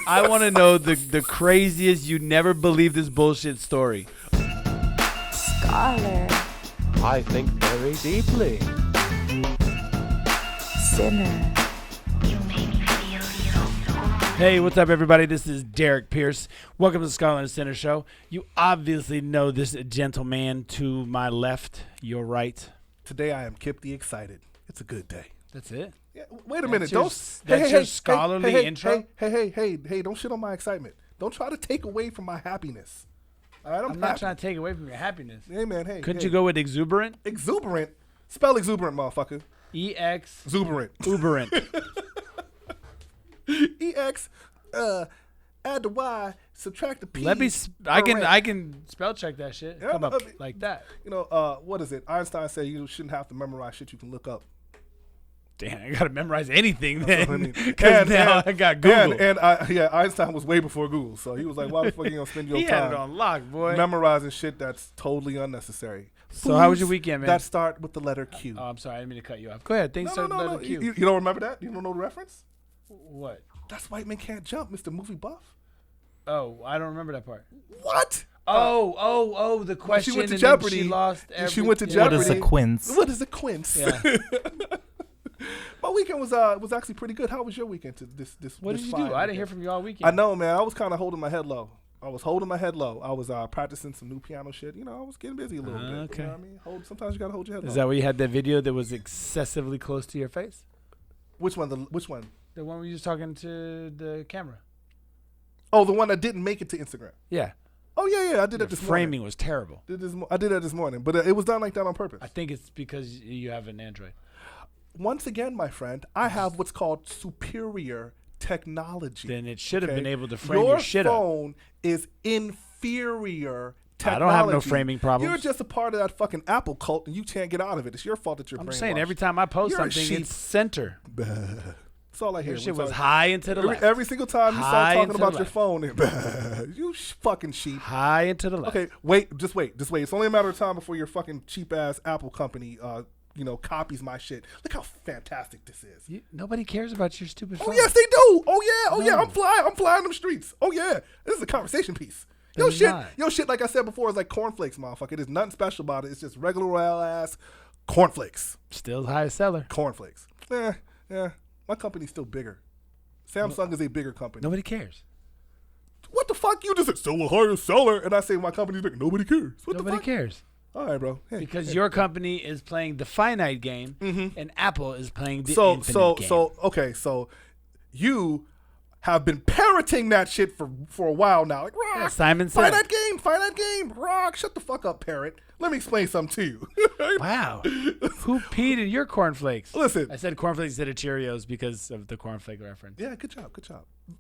I want to know the craziest, you never believe this bullshit story. Scholar. I think very deeply. Sinner. Hey, what's up, everybody? This is Derrick Pierce. Welcome to the Scholar and Sinner Show. You obviously know this gentleman to my left, your right. Today I am Kip the Excited. It's a good day. That's it? Yeah, wait a minute. That's your scholarly intro? Hey, don't shit on my excitement. Don't try to take away from my happiness. All right, I'm not trying to take away from your happiness. Hey, man, hey. Couldn't you go with exuberant? Exuberant? Spell exuberant, motherfucker. E-X. Exuberant. Uberant. E-X, add the Y, subtract the P. I can spell check that shit. Yeah, Come up like that. You know, what is it? Einstein said you shouldn't have to memorize shit you can look up. Damn, I gotta memorize anything That's then. what I mean. Because now I got Google. Einstein was way before Google, so he was like, "Why the fuck are you gonna spend your He had time it on lock, boy. memorizing shit that's totally unnecessary?" So how was your weekend, man? That start with the letter Q. Oh, I'm sorry, I didn't mean to cut you off. Go ahead. Things start with the letter Q. You don't remember that? You don't know the reference? What? That's White Men Can't Jump, Mr. Movie Buff. Oh, I don't remember that part. What? The question. She went to and Jeopardy. Then she lost everything. She went to Jeopardy. What is a quince? What is a quince? Yeah. My weekend was actually pretty good. How was your weekend? What did you do? I didn't hear from you all weekend. I know, man. I was kind of holding my head low. I was practicing some new piano shit. You know, I was getting busy a little bit. Okay. You know what I mean? Sometimes you gotta hold your head low. Is that where you had that video that was excessively close to your face? Which one? Which one? The one where you was talking to the camera. Oh, the one that didn't make it to Instagram. Yeah. Oh yeah. I did that this morning. Framing was terrible. I did that this morning, but it was done like that on purpose. I think it's because you have an Android. Once again, my friend, I have what's called superior technology. Then it should have been able to frame your shit up. Your phone is inferior technology. I don't have no framing problems. You're just a part of that fucking Apple cult, and you can't get out of it. It's your fault that you're brainwashed. I'm saying every time I post You're a something, sheep. it's center. That's all I hear. Your shit was high and to the left. Every single time you High start and talking to the about your phone, you fucking sheep. High and to the left. Okay, just wait. It's only a matter of time before your fucking cheap ass Apple company copies my shit. Look how fantastic this is. Nobody cares about your stupid phone. Oh yes, they do. Oh yeah. No. I'm flying them streets. Oh yeah, this is a conversation piece. Yo shit. Like I said before, is like cornflakes, motherfucker. There's nothing special about it. It's just regular royal ass cornflakes. Still the highest seller. Cornflakes. Yeah. My company's still bigger. Samsung is a bigger company. Nobody cares. What the fuck? You just said still a higher seller, and I say my company's bigger. Nobody cares. Nobody cares. All right, bro. Because your company is playing the finite game, and Apple is playing the infinite game. So you have been parroting that shit for a while now. Like, Rock, Yeah, Simon said. finite game. Rock, shut the fuck up, parrot. Let me explain something to you. Wow. Who peed in your cornflakes? Listen. I said cornflakes instead of Cheerios because of the cornflake reference. Yeah, good job.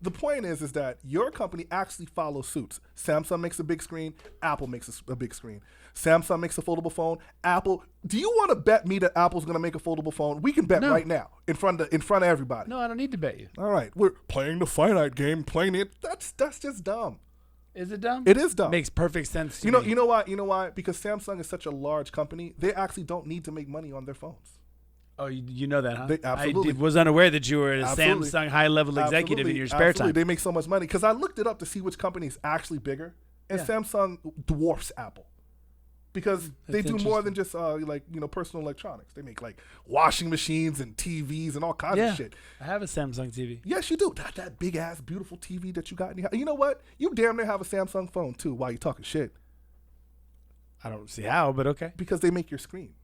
The point is that your company actually follows suits. Samsung makes a big screen. Apple makes a big screen. Samsung makes a foldable phone. Apple. Do you want to bet me that Apple's going to make a foldable phone? We can bet right now in front of everybody. No, I don't need to bet you. All right, we're playing the finite game. Playing it. That's just dumb. Is it dumb? It is dumb. Makes perfect sense to me. You know why? Because Samsung is such a large company, they actually don't need to make money on their phones. Oh, you know that, huh? They absolutely. I was unaware that you were a Absolutely. Samsung high-level executive in your spare time. They make so much money. Because I looked it up to see which company is actually bigger, and Samsung dwarfs Apple. Because they do more than just personal electronics. They make like washing machines and TVs and all kinds of shit. I have a Samsung TV. Yes, you do. That big ass beautiful TV that you got in your house. You know what? You damn near have a Samsung phone too while you're talking shit. I don't see how, but okay. Because they make your screen.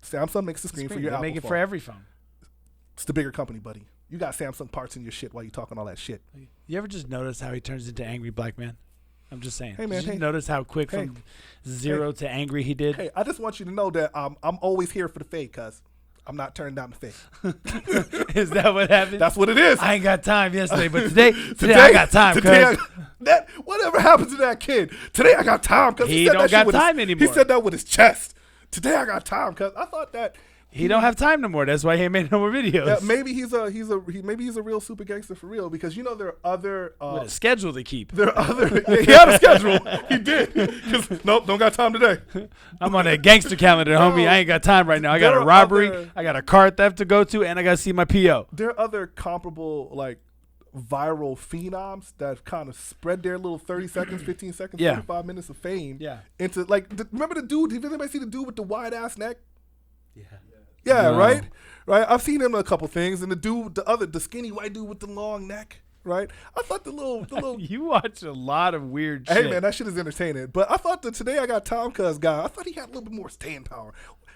Samsung makes the screen for your Apple phone. They make it for every phone. It's the bigger company, buddy. You got Samsung parts in your shit while you talking all that shit. You ever just notice how he turns into angry black man? I'm just saying. Hey, man. Did you notice how quick from zero to angry he did? Hey, I just want you to know that I'm always here for the fade, cuz I'm not turning down the fade. Is that what happened? That's what it is. I ain't got time yesterday, but today I got time, cuz. Whatever happened to that kid? Today I got time, cuz he don't got time anymore. He said that with his chest. Today I got time, cuz I thought that he don't have time no more. That's why he ain't made no more videos. Yeah, maybe he's a real super gangster for real, because you know there are other with a schedule to keep. There are other he had a schedule. He did. Nope, don't got time today. I'm on a gangster calendar, homie. I ain't got time right now. I got a robbery, I got a car theft to go to, and I got to see my PO. There are other comparable viral phenoms that kind of spread their little 30 seconds, 15 seconds, Yeah. 45 minutes of fame Yeah. into like remember the dude? Did anybody see the dude with the wide ass neck? Yeah. Yeah, No. right. I've seen him in a couple things, and the dude, the skinny white dude with the long neck, right? I thought the little. You watch a lot of weird shit. Hey man, that shit is entertaining. But I thought that Today I Got Time Cuz guy, I thought he had a little bit more staying power.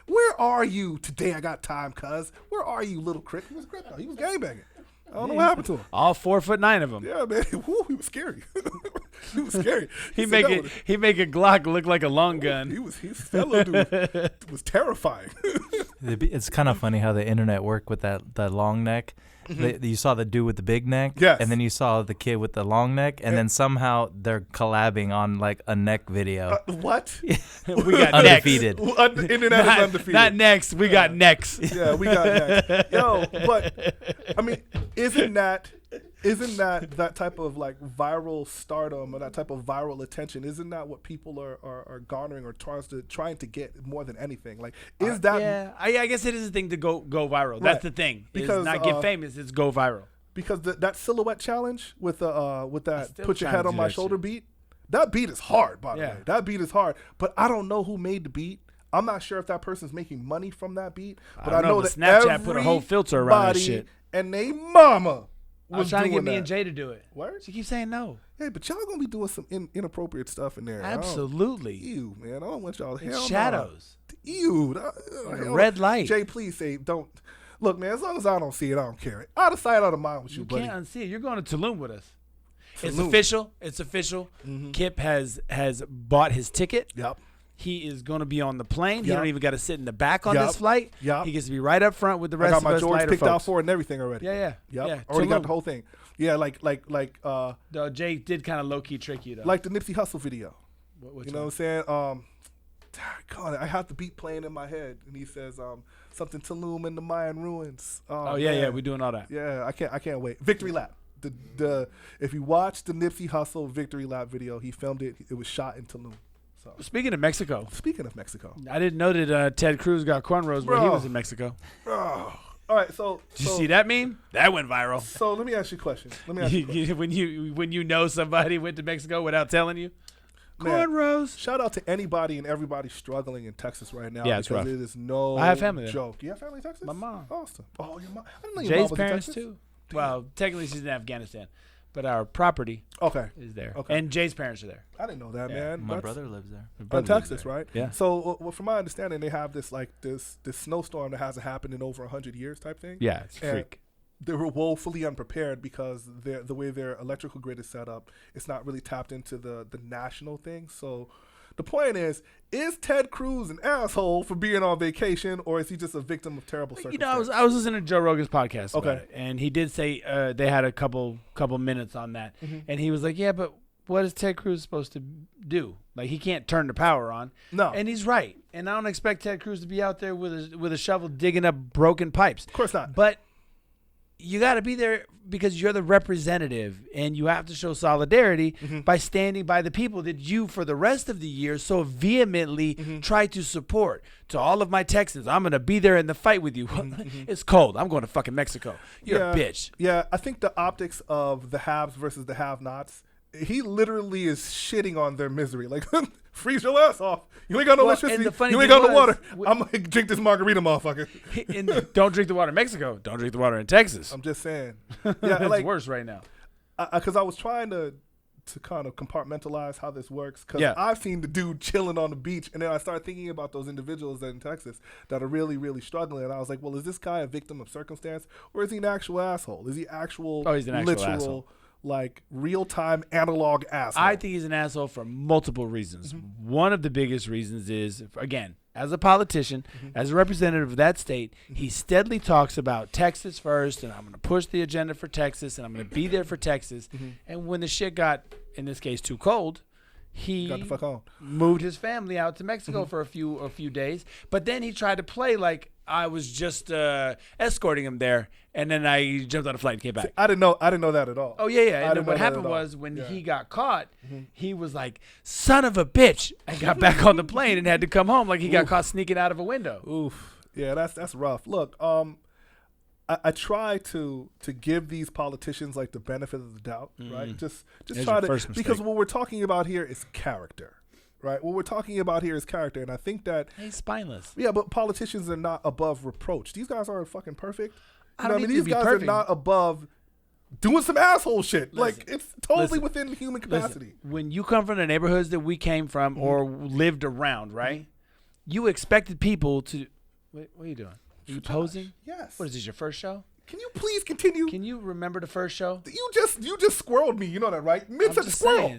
Where are you Today I Got Time Cuz? Where are you, little Crick? He was crypto. He was gangbanging. I don't know what happened to him. All 4'9" of them. Yeah, man. Woo, he was scary. He was scary. He said make that it. was- He make a Glock look like a long gun. that little dude was terrifying. It's kind of funny how the internet worked with that long neck. You saw the dude with the big neck, Yes. and then you saw the kid with the long neck, and then somehow they're collabing on like a neck video. What? We got Undefeated. The internet is undefeated. Not next. We got next. Yeah, we got that. Yo, but I mean, isn't that type of like viral stardom or that type of viral attention? Isn't that what people are garnering or trying to get more than anything? Like, is that Yeah, I guess it is a thing to go viral. That's Right. the thing. Because, Because not get famous. It's go viral. because that silhouette challenge with that still put your trying head to on do my that shoulder shit. beat? That beat is hard, by the Yeah. way. That beat is hard, but I don't know who made the beat. I'm not sure if that person's making money from that beat, but I don't know, know but that Snapchat put a whole filter around that everybody shit. And they mama I was was trying to get doing me that. and Jay to do it. Word? She keeps saying no. Hey, but y'all gonna be doing some inappropriate stuff in there. Absolutely. Ew, man. I don't want y'all. It's Hell no. shadows. Ew. Like a hell red no. light. Jay, please say don't. Look, man. As long as I don't see it, I don't care. Out of sight, out of mind with you, You buddy. can't unsee it. You're going to Tulum with us. It's Tulum. official. It's official. Kip has bought his ticket. Yep. He is going to be on the plane. He Yep. don't even got to sit in the back on Yep. this flight. Yep. He gets to be right up front with the I rest got of my us George lighter picked out folks. for it and everything already. Yeah. Yep. Already got Tulum. the whole thing. Yeah, like No, Jay did kind of low key trick you though. the Nipsey Hussle video. Which You know what I'm saying? God, I have the beat playing in my head, and he says something Tulum in the Mayan ruins. Oh yeah, man. we're doing all that. Yeah, I can't wait. Victory lap. The if you watch the Nipsey Hussle victory lap video, he filmed it. It was shot in Tulum. So Speaking of Mexico, speaking of Mexico, I didn't know that Ted Cruz got cornrows when he Bro. was in Mexico. all right. So Did you see that meme? That went viral. So let me ask you a question. Let me ask you a question. when you know somebody went to Mexico without telling you, Man, cornrows. Shout out to anybody and everybody struggling in Texas right now. Yeah, it's because rough. it is no I have family there. joke. You have family in Texas? My mom. Awesome. Oh, your mom. I didn't know your mom Jay's was in parents Texas. too. Well, technically she's in Afghanistan, but our property Okay. is there, Okay. and Jay's parents are there. I didn't know that, Yeah. man. My That's- brother lives there. My in brother lives Texas, there. right? Yeah. So, from my understanding, they have this snowstorm that hasn't happened in over 100 years type thing. Yeah, it's a And freak. They were woefully unprepared because the way their electrical grid is set up, it's not really tapped into the national thing. So the point is Ted Cruz an asshole for being on vacation, or is he just a victim of terrible You know, circumstances? I was listening to Joe Rogan's podcast about Okay. it, and he did say they had a couple minutes on that, Mm-hmm. and he was like, "Yeah, but what is Ted Cruz supposed to do? Like, he can't turn the power on." No. And he's right. And I don't expect Ted Cruz to be out there with a shovel digging up broken pipes. Of course not. But you got to be there because you're the representative, and you have to show solidarity Mm-hmm. by standing by the people that you, for the rest of the year, so vehemently Mm-hmm. try to support. To all of my Texans, I'm going to be there in the fight with you. Mm-hmm. It's cold. I'm going to fucking Mexico. You're a bitch. Yeah, I think the optics of the haves versus the have-nots, he literally is shitting on their misery. Like, freeze your ass off. You ain't got no Well, and electricity. the funny You ain't thing got no water. was- I'm going to drink this margarita, motherfucker. And don't drink the water in Mexico. Don't drink the water in Texas. I'm just saying. Yeah, It's like, worse right now. because I was trying to kind of compartmentalize how this works, because Yeah. I've seen the dude chilling on the beach, and then I started thinking about those individuals in Texas that are really, really struggling, and I was like, well, is this guy a victim of circumstance, or is he an actual asshole? Is he actual, Oh, he's an actual literal, asshole. like, real-time analog asshole? I think he's an asshole for multiple reasons. Mm-hmm. One of the biggest reasons is, again, as a politician, Mm-hmm. as a representative of that state, he steadily talks about Texas first, and I'm going to push the agenda for Texas, and I'm going to be there for Texas. Mm-hmm. And when the shit got, in this case, too cold, he got the fuck on. moved his family out to Mexico Mm-hmm. for a few days. But then he tried to play like I was just escorting him there, and then I jumped on a flight and came back. I didn't know that at all. Oh, yeah. I And then didn't what know that happened at all. was when Yeah. Mm-hmm. he got caught, he was like, son of a bitch, and got back on the plane and had to come home like he got caught sneaking out of a window. Oof. Yeah, that's rough. Look, I try to give these politicians like the benefit of the doubt, right? Just try to, because what we're talking about here is character, right? What we're talking about here is character, and I think that he's spineless. Yeah, but politicians are not above reproach. These guys aren't fucking perfect. These guys perfect. are not above doing some asshole shit. Listen, like it's totally within human capacity. When you come from the neighborhoods that we came from or lived around, right? You expected people to. Wait, what are you doing? Are you posing? Yes. What is this? Your first show? Can you please continue? Can you remember the first show? You just squirreled me. You know that, right? Mid-sentence squirrel.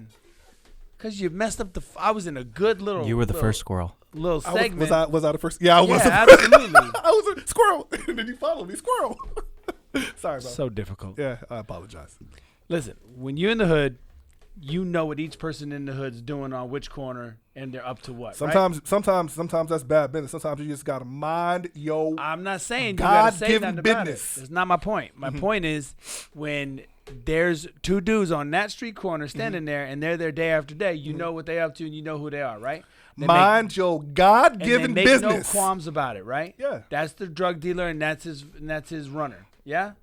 Because you messed up I was in a good little. You were the first squirrel. Little segment. Was I the first? Yeah, I was. Absolutely. I was a squirrel. And then you followed me, squirrel. Sorry, bro. So difficult. Yeah, I apologize. Listen, when you're in the hood, you know what each person in the hood's doing on which corner, and they're up to what. Sometimes that's bad business. Sometimes you just gotta mind your. I'm not saying you gotta say nothing business. about it. That's not my point. My point is when there's two dudes on that street corner standing there, and they're there day after day. You know what they up to, and you know who they are, right? Mind your God-given business. No qualms about it, right? Yeah. That's the drug dealer, and that's his runner. Yeah.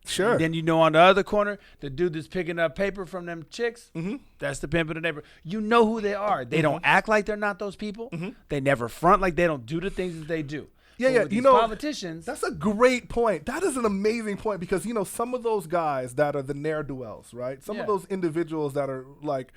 Sure. And then you know on the other corner, the dude that's picking up paper from them chicks, that's the pimp of the neighbor. You know who they are. They don't act like they're not those people. They never front like they don't do the things that they do. Yeah, you know, politicians. That's a great point. That is an amazing point because, you know, some of those guys that are the ne'er-do-wells, right? Some of those individuals that are like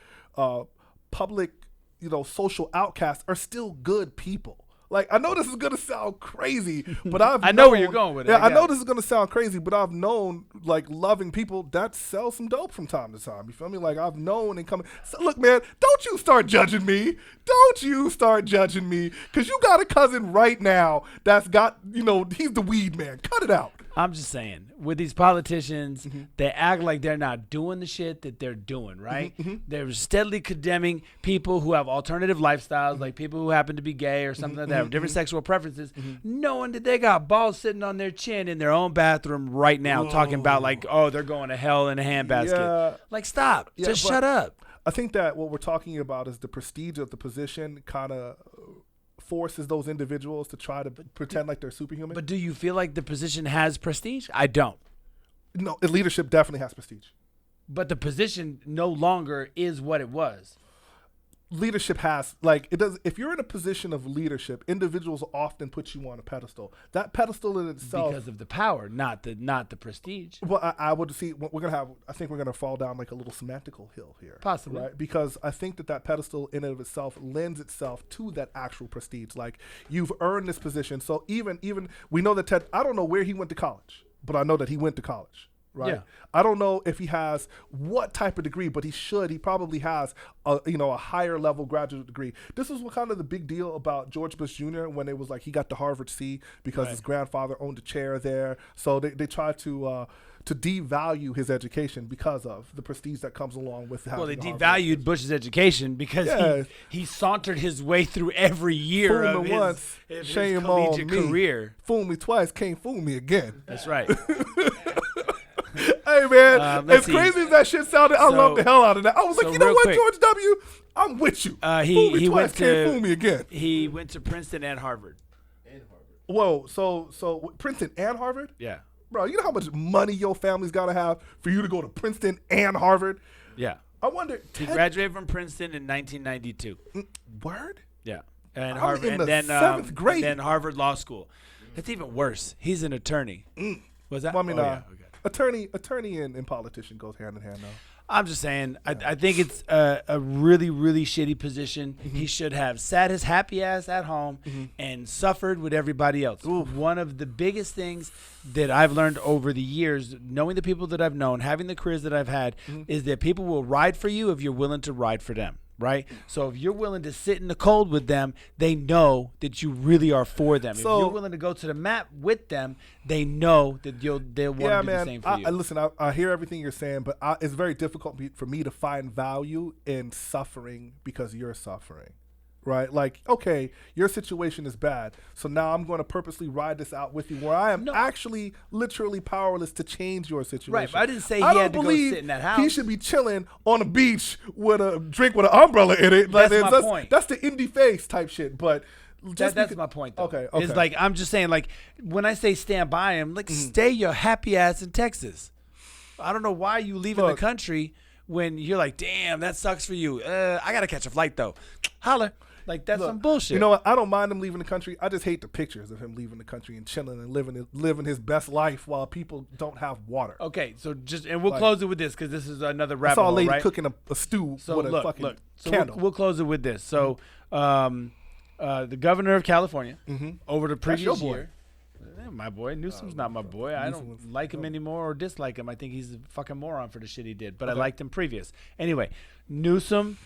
public, you know, social outcasts are still good people. Like, I know this is going to sound crazy, but I know where you're going with it. Yeah, I know this is going to sound crazy, but I've known, like, loving people that sell some dope from time to time. You feel me? Like, I've known and come. So, look, man, don't you start judging me. Don't you start judging me. Because you got a cousin right now that's got, you know, he's the weed man. Cut it out. I'm just saying, with these politicians, they act like they're not doing the shit that they're doing, right? They're steadily condemning people who have alternative lifestyles, like people who happen to be gay or something like that, have different sexual preferences, knowing that they got balls sitting on their chin in their own bathroom right now, talking about like, oh, they're going to hell in a handbasket. Yeah. Like, stop. Just shut up. I think that what we're talking about is the prestige of the position kind of forces those individuals to try to pretend like they're superhuman. But do you feel like the position has prestige? I don't. No, leadership definitely has prestige. But the position no longer is what it was. Leadership has, like, it does. If you're in a position of leadership, individuals often put you on a pedestal. That pedestal in itself, because of the power, not the prestige. Well, I would see we're gonna have. I think we're gonna fall down like a little semantical hill here, possibly, right? Because I think that pedestal in and of itself lends itself to that actual prestige. Like, you've earned this position. So even we know that Ted. I don't know where he went to college, but I know that he went to college. Right. Yeah. I don't know if he has what type of degree, but he should. He probably has a higher level graduate degree. This is what kind of the big deal about George Bush Jr. when it was like he got the Harvard C because his grandfather owned a chair there. So they tried to devalue his education because of the prestige that comes along with having. Well, they devalued Bush's education because he sauntered his way through every year of his collegiate career. Fool me twice, can't fool me again. That's right. Hey, man, as crazy as that shit sounded, I love the hell out of that. I was like, you know what, George W., I'm with you. He twice, can't fool me again. He went to Princeton and Harvard. Whoa, so Princeton and Harvard? Yeah. Bro, you know how much money your family's got to have for you to go to Princeton and Harvard? Yeah. I wonder. He graduated from Princeton in 1992. Word? Yeah. And Harvard, in the 7th grade. And then Harvard Law School. That's even worse. He's an attorney. Was that? Well, I mean, okay. Attorney and politician goes hand in hand, though. I'm just saying, I think it's a really, really shitty position. He should have sat his happy ass at home and suffered with everybody else. One of the biggest things that I've learned over the years, knowing the people that I've known, having the careers that I've had, is that people will ride for you if you're willing to ride for them. Right? So if you're willing to sit in the cold with them, they know that you really are for them. So, if you're willing to go to the mat with them, they know that they'll want to do the same for you. Listen, I hear everything you're saying, but it's very difficult for me to find value in suffering because you're suffering. Right? Like, okay, your situation is bad, so now I'm going to purposely ride this out with you where I am actually literally powerless to change your situation. Right, but I didn't say he had to go sit in that house. He should be chilling on a beach with a drink with an umbrella in it. That's my point. That's the indie face type shit. But That's my point, though. Okay. It's like, I'm just saying, like, when I say stand by him, like, stay your happy ass in Texas. I don't know why you leaving the country when you're like, damn, that sucks for you. I got to catch a flight, though. Holler. Like, that's some bullshit. You know what? I don't mind him leaving the country. I just hate the pictures of him leaving the country and chilling and living his best life while people don't have water. Okay, so we'll close it with this because this is another rabbit I saw a hole, lady right? cooking a stew with a fucking candle. We'll close it with this. So, the governor of California, over the previous year, my boy, Newsom's not my boy. I don't like him anymore or dislike him. I think he's a fucking moron for the shit he did, but I liked him previous. Anyway, Newsom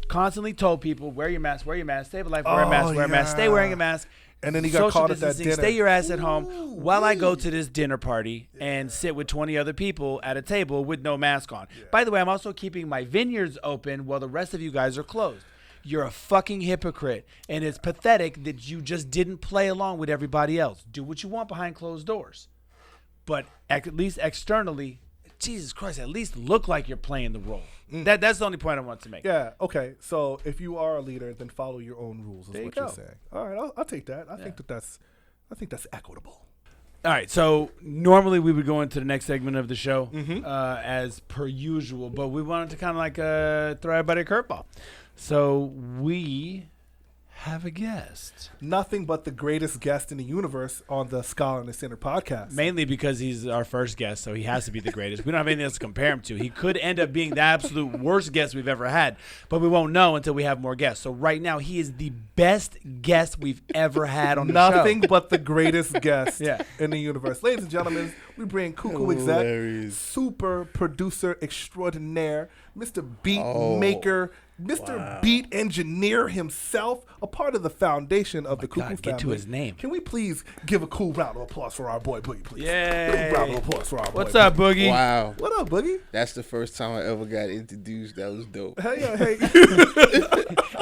constantly told people, wear your mask, save a life, wear a mask, stay wearing a mask. And then he got caught at that dinner. Stay your ass at home while I go to this dinner party and sit with 20 other people at a table with no mask on. Yeah. By the way, I'm also keeping my vineyards open while the rest of you guys are closed. You're a fucking hypocrite, and it's pathetic that you just didn't play along with everybody else. Do what you want behind closed doors. But at least externally, Jesus Christ, at least look like you're playing the role. That's the only point I want to make. Yeah, okay. So if you are a leader, then follow your own rules is what you're saying. All right, I'll take that. I think that's equitable. All right, so normally we would go into the next segment of the show as per usual, but we wanted to kind of like throw everybody a curveball. So we have a guest. Nothing but the greatest guest in the universe on the Scholar in the Center podcast. Mainly because he's our first guest, so he has to be the greatest. We don't have anything else to compare him to. He could end up being the absolute worst guest we've ever had, but we won't know until we have more guests. So right now, he is the best guest we've ever had on the show. Nothing but the greatest guest in the universe. Ladies and gentlemen, we bring Cuckoo exec, super producer extraordinaire, Mr. Beat Maker, Mr. Beat Engineer himself, a part of the foundation of the Cuckoo family. Get to his name. Can we please give a cool round of applause for our boy Boogie, please? Yay. Round of applause for our boy. What's up, Boogie? Wow. What up, Boogie? That's the first time I ever got introduced. That was dope. Hey.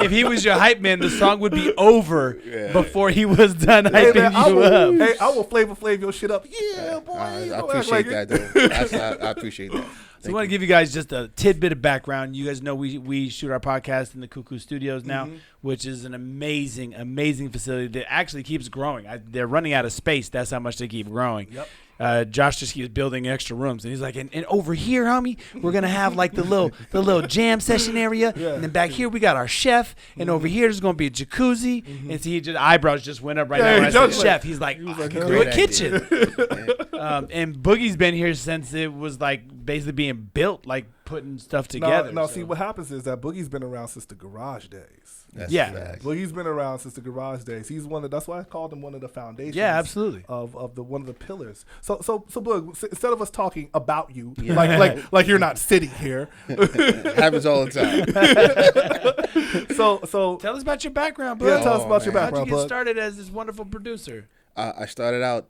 If he was your hype man, the song would be over before he was done hyping you up. Hey, I will Flavor Flav your shit up. Yeah, boy. I appreciate that, though. I appreciate that. So I want to give you guys just a tidbit of background. You guys know we shoot our podcast in the Cuckoo Studios now, which is an amazing, amazing facility that actually keeps growing. They're running out of space. That's how much they keep growing. Yep. Josh just keeps building extra rooms, and he's like, and over here, homie, we're gonna have like the little jam session area, and then back here we got our chef, and over here there's gonna be a jacuzzi, and so he just eyebrows just went up right now when I said chef. He's like, I can do a kitchen. And Boogie's been here since it was like basically being built, like putting stuff together. No, see what happens is that Boogie's been around since the garage days. That's Boogie's been around since the garage days. He's that's why I called him one of the foundations. Yeah, absolutely. Of one of the pillars. So Boog, instead of us talking about you, like you're not sitting here. Happens all the time. So tell us about your background, Boog. Yeah, tell us about your background. How'd you get started as this wonderful producer? I started out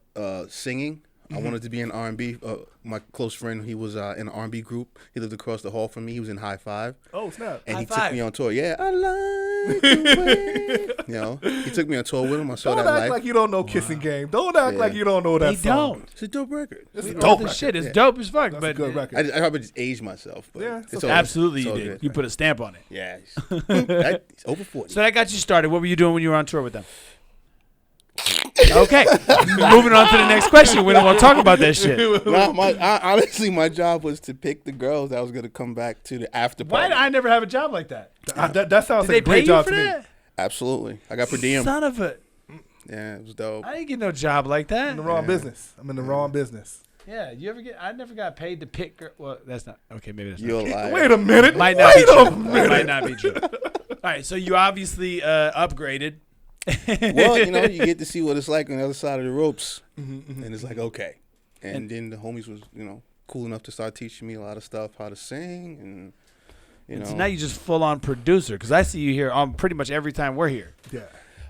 singing. I wanted to be in R&B. My close friend, he was in an R&B group. He lived across the hall from me. He was in High Five. Oh, snap. And he took me on tour. Yeah, I like the way. You know, he took me on tour with him. I saw don't that act life. like you don't know Kissing Game. Don't act like you don't know that song. It's a dope record. It's a dope record. Shit, it's dope as fuck. That's but a good record. I probably just aged myself. But Yeah, it's absolutely all you did. good. You put a stamp on it. Yeah. It's over 40. So that got you started. What were you doing when you were on tour with them? Okay, moving on to the next question. We don't want to talk about that shit. Honestly, my job was to pick the girls that was going to come back to the after Why party. did I never have a job like that? That sounds Did like a they pay great you job for to me. that? Absolutely. I got per diem. Son of a... Yeah, it was dope. I didn't get no job like that. I'm in the wrong business. I'm in the wrong business. Yeah, you ever get... I never got paid to pick... Well, that's not... Okay, maybe that's You're not lying. Wait a minute. Might not be true. It might not be true. All right, so you obviously upgraded. Well, you know, you get to see what it's like on the other side of the ropes, and it's like, okay. And then the homies was, you know, cool enough to start teaching me a lot of stuff, how to sing, and you know. So now you just full on producer because I see you here on pretty much every time we're here. Yeah.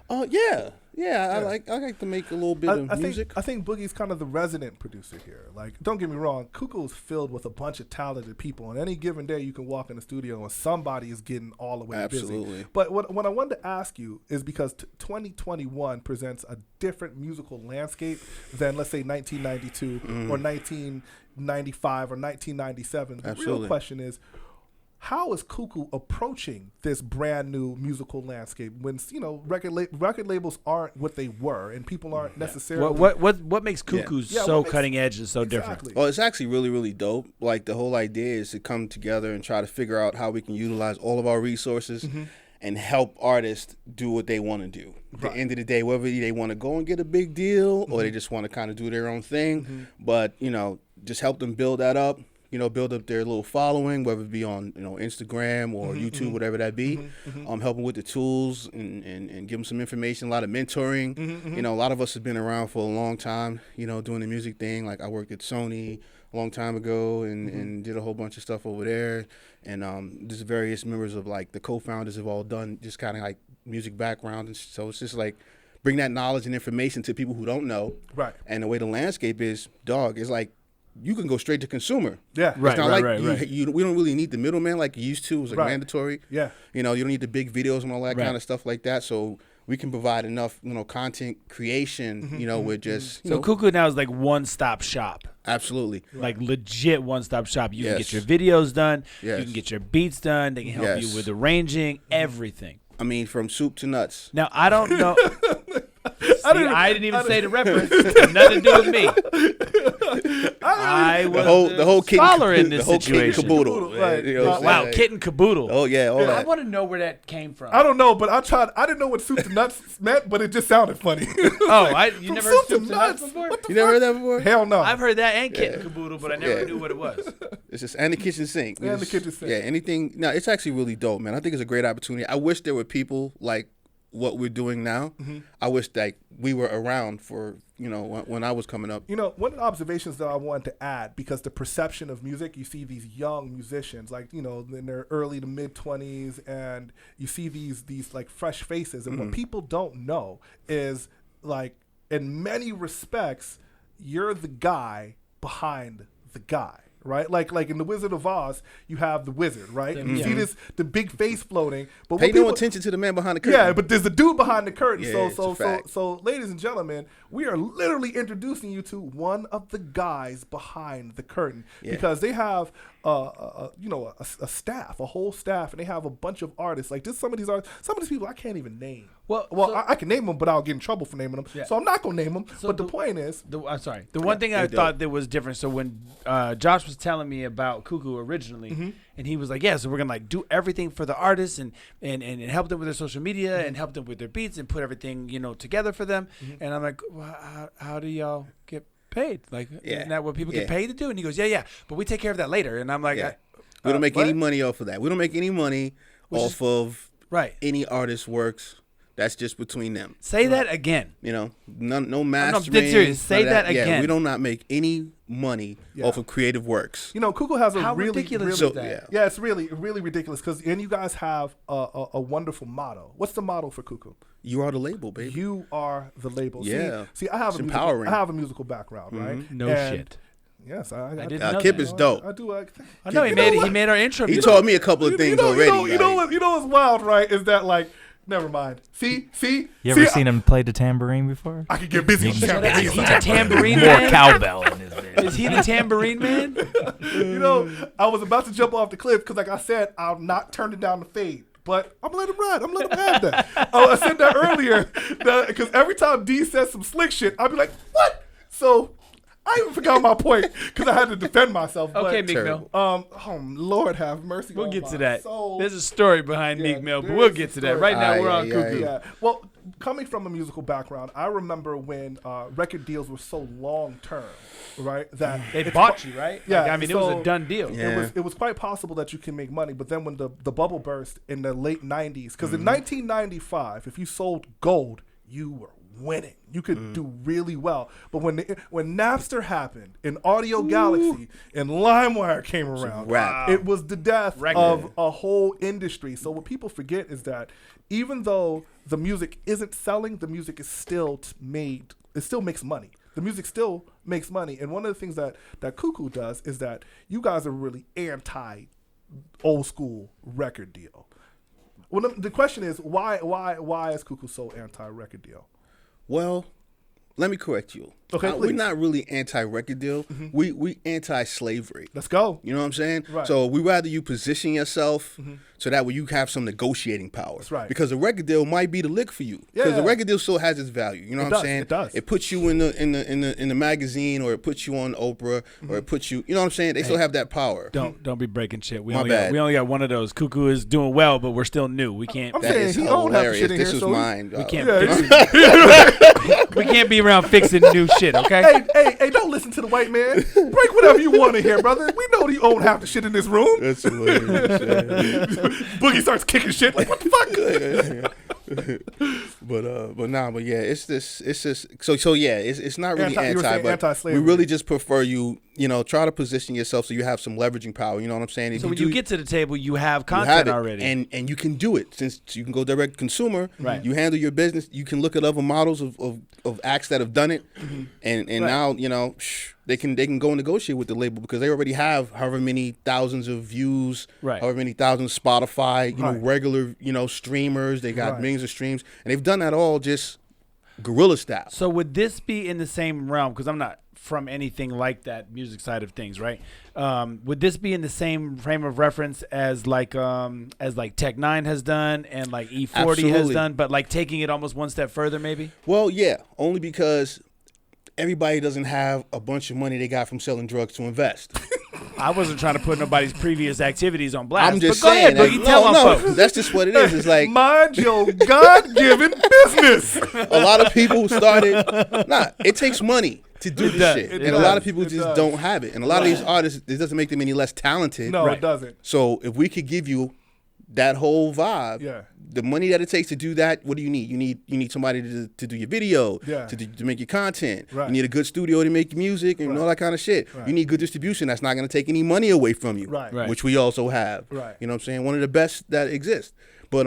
Oh yeah. I like to make a little bit of music. I think Boogie's kind of the resident producer here. Like, don't get me wrong, Cuckoo is filled with a bunch of talented people. On any given day, you can walk in the studio and somebody is getting all the way Absolutely. busy. But what I wanted to ask you is because 2021 presents a different musical landscape than, let's say, 1992 or 1995 or 1997. The real question is, how is Cuckoo approaching this brand new musical landscape when record labels aren't what they were and people aren't necessarily what makes Cuckoo so cutting edge and so different? Well, it's actually really, really dope. Like the whole idea is to come together and try to figure out how we can utilize all of our resources and help artists do what they want to do. At the end of the day, whether they want to go and get a big deal or they just want to kind of do their own thing, but just help them build that up. Build up their little following, whether it be on Instagram or YouTube, whatever that be. Help them with the tools and give them some information. A lot of mentoring. A lot of us have been around for a long time. Doing the music thing. Like I worked at Sony a long time ago and did a whole bunch of stuff over there. And just various members of like the co-founders have all done just kind of like music background, and so it's just like bring that knowledge and information to people who don't know. Right. And the way the landscape is, is like. You can go straight to consumer. Yeah, right. It's not like we don't really need the middleman like you used to. It was like mandatory. Yeah, you don't need the big videos and all that kind of stuff like that. So we can provide enough, content creation. With just so Cuckoo now is like one-stop shop. Absolutely, like legit one-stop shop. You can get your videos done. Yes. You can get your beats done. They can help you with arranging everything. I mean, from soup to nuts. Now I don't know. I didn't even say the reference. Nothing to do with me. I was the whole kit scholar in this situation. Kit and caboodle. Wow, kit and caboodle. Oh yeah, all that. I want to know where that came from. I don't know, but I tried. I didn't know what soup to nuts meant, but it just sounded funny. You never heard soup to nuts before? You never heard that before? Hell no. I've heard that and kit and caboodle, but I never knew what it was. It's just and the kitchen sink. And the kitchen sink. Yeah, anything. No, it's actually really dope, man. I think it's a great opportunity. I wish there were people like what we're doing now. I wish that we were around for when I was coming up. One of the observations that I wanted to add, because the perception of music, you see these young musicians like in their early to mid 20s, and you see these like fresh faces, and what people don't know is like in many respects you're the guy behind the guy. Right, like in the Wizard of Oz, you have the wizard, right? And you see the big face floating. But pay no attention to the man behind the curtain. Yeah, but there's a dude behind the curtain. Yeah, so, ladies and gentlemen, we are literally introducing you to one of the guys behind the curtain because they have a staff, a whole staff, and they have a bunch of artists. Like some of these people I can't even name. I can name them, but I'll get in trouble for naming them. Yeah. So I'm not gonna name them. So but the point is, I'm sorry. The one thing I thought that was different. So when Josh was telling me about Cuckoo originally, and he was like, so we're gonna like do everything for the artists and help them with their social media and help them with their beats and put everything together for them. And I'm like, well, how do y'all get paid? Like, isn't that what people get paid to do? And he goes, yeah, but we take care of that later. And I'm like, we don't make any money off of that. We don't make any money off of any artist's works. That's just between them. Say that again. No mastering. I'm dead serious. Say that again. Yeah, we do not make any money off of creative works. Cuckoo has a How really ridiculous really, is that? Yeah, it's really ridiculous and you guys have a wonderful motto. What's the motto for Cuckoo? You are the label, baby. You are the label. Yeah. See, I have a musical background, right? No shit. Yes, I didn't know Kip that. is dope. I do. I know he made our intro. He taught me a couple of things already. You know what's wild, right? Is that like. Never mind. See? You ever seen him play the tambourine before? I could get busy with the tambourine. He's a tambourine man? More cowbell in his bed. Is he the tambourine man? I was about to jump off the cliff because, like I said, I'm not turning down the fade. But I'm going to let him ride. I'm going to let him have that. I said that earlier because every time D says some slick shit, I'll be like, what? So I even forgot my point because I had to defend myself. Okay, Meek Mill. Lord have mercy. We'll get to that. Soul. There's a story behind Meek Mill, but we'll get to that. Right now, we're on Cuckoo. Yeah. Well, coming from a musical background, I remember when record deals were so long term, right? That they bought you, right? Yeah. Like, I mean, it was a done deal. Yeah. It was quite possible that you can make money, but then when the bubble burst in the late 90s, because in 1995, if you sold gold, you were winning. You could do really well. But when Napster happened and Audio Galaxy and LimeWire came around, it was the death of a whole industry. So what people forget is that even though the music isn't selling, the music is still made. It still makes money. The music still makes money. And one of the things that Cuckoo does is that you guys are really anti old school record deal. Well, the question is why is Cuckoo so anti record deal? Well, let me correct you. Okay, we're not really anti-record deal. We anti-slavery. Let's go. You know what I'm saying? Right. So we rather you position yourself so that way you have some negotiating power. That's right. Because a record deal might be the lick for you. Because the record deal still has its value. You know what I'm saying? It does. It puts you in the magazine, or it puts you on Oprah, or it puts you. You know what I'm saying? They still have that power. Don't be breaking shit. We My only bad. got one of those. Cuckoo is doing well, but we're still new. We can't. I'm That saying is he don't have hilarious. shit in This here, is so mine. We can't. Yeah. We can't be around fixing new shit. Okay. Hey, don't listen to the white man. Break whatever you want in here, brother. We know you own half the shit in this room. That's hilarious. Boogie starts kicking shit like, what the fuck? But yeah, it's just so yeah, it's not really You were saying but anti-slavery. we really just prefer you try to position yourself so you have some leveraging power. You know what I'm saying? If So when you get to the table, you have you content have it, already. and you can do it since you can go direct to consumer. Right. You handle your business. You can look at other models of acts that have done it, and now they can go and negotiate with the label because they already have however many thousands of views, however many thousands of Spotify, regular streamers. They got millions of streams, and they've done that all just guerrilla style. So would this be in the same realm? Because I'm not from anything like that music side of things, right? Would this be in the same frame of reference as like Tech 9 has done and like E40 has Absolutely. done, but like taking it almost one step further, maybe? Well, yeah, only because everybody doesn't have a bunch of money they got from selling drugs to invest. I wasn't trying to put nobody's previous activities on blast. I'm just but go saying. ahead, Boogie, tell them folks. That's just what it is. It's like Mind your God-given business. a lot of people started. It takes money to do this shit, and a lot of people just don't have it. And a lot of these artists, it doesn't make them any less talented. No, it doesn't. So if we could give you that whole vibe, the money that it takes to do that, what do you need? You need somebody to do your video, to make your content. Right. You need a good studio to make your music and all that kind of shit. Right. You need good distribution that's not going to take any money away from you, Right. which we also have. Right. You know what I'm saying? One of the best that exists. But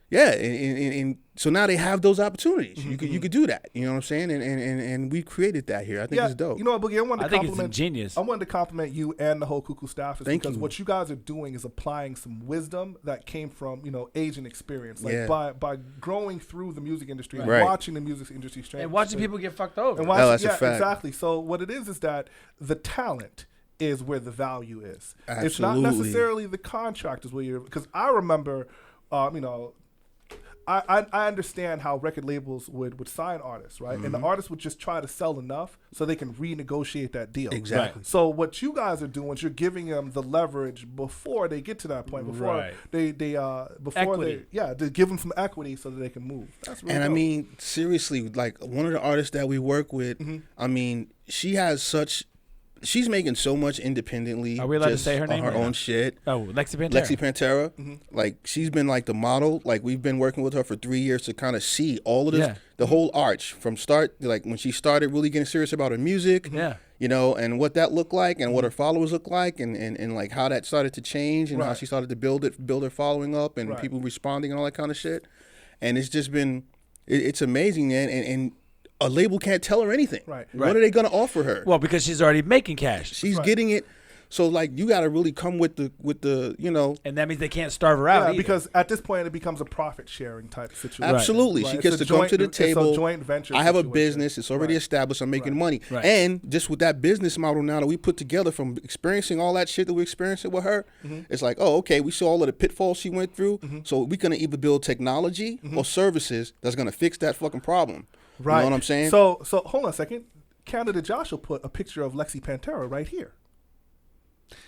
yeah, and so now they have those opportunities. You could do that. You know what I'm saying? And we created that here. I think it's dope. You know what, Boogie? I think it's ingenious. I wanted to compliment you and the whole Cuckoo staff because you. what you guys are doing is applying some wisdom that came from age and experience. Like by growing through the music industry, and watching the music industry change, And watching people get fucked over. and watching, that's a fact. exactly. So what it is that the talent is where the value is. Absolutely. It's not necessarily the contract is where you're. Because I remember, I understand how record labels would sign artists, right? And the artists would just try to sell enough so they can renegotiate that deal. Exactly. Right. So what you guys are doing is you're giving them the leverage before they get to that point, before to give them some equity so that they can move. That's really And dope. I mean, seriously, like one of the artists that we work with, I mean, she's making so much independently. Are we allowed to just say her name on her or own not? shit. Oh, Lexi Pantera. Lexi Pantera, like she's been like the model. Like we've been working with her for 3 years to kind of see all of this, the whole arch from start. Like when she started really getting serious about her music, and what that looked like, and what her followers look like, and like how that started to change, and how she started to build her following up, and people responding and all that kind of shit. And it's just been, it's amazing, man. And a label can't tell her anything. Right. What are they going to offer her? Well, because she's already making cash. She's getting it. So like you got to really come with the And that means they can't starve her out either. because at this point it becomes a profit sharing type situation. Absolutely. Right. She It's gets a to come to the joint- it's a table. joint venture I have a situation. business. It's already established. I'm making money. Right. And just with that business model now that we put together from experiencing all that shit that we're experiencing with her, it's like, oh, okay, we saw all of the pitfalls she went through. So we're going to either build technology or services that's going to fix that fucking problem. Right. You know what I'm saying? So hold on a second. Canada Josh will put a picture of Lexi Pantera right here.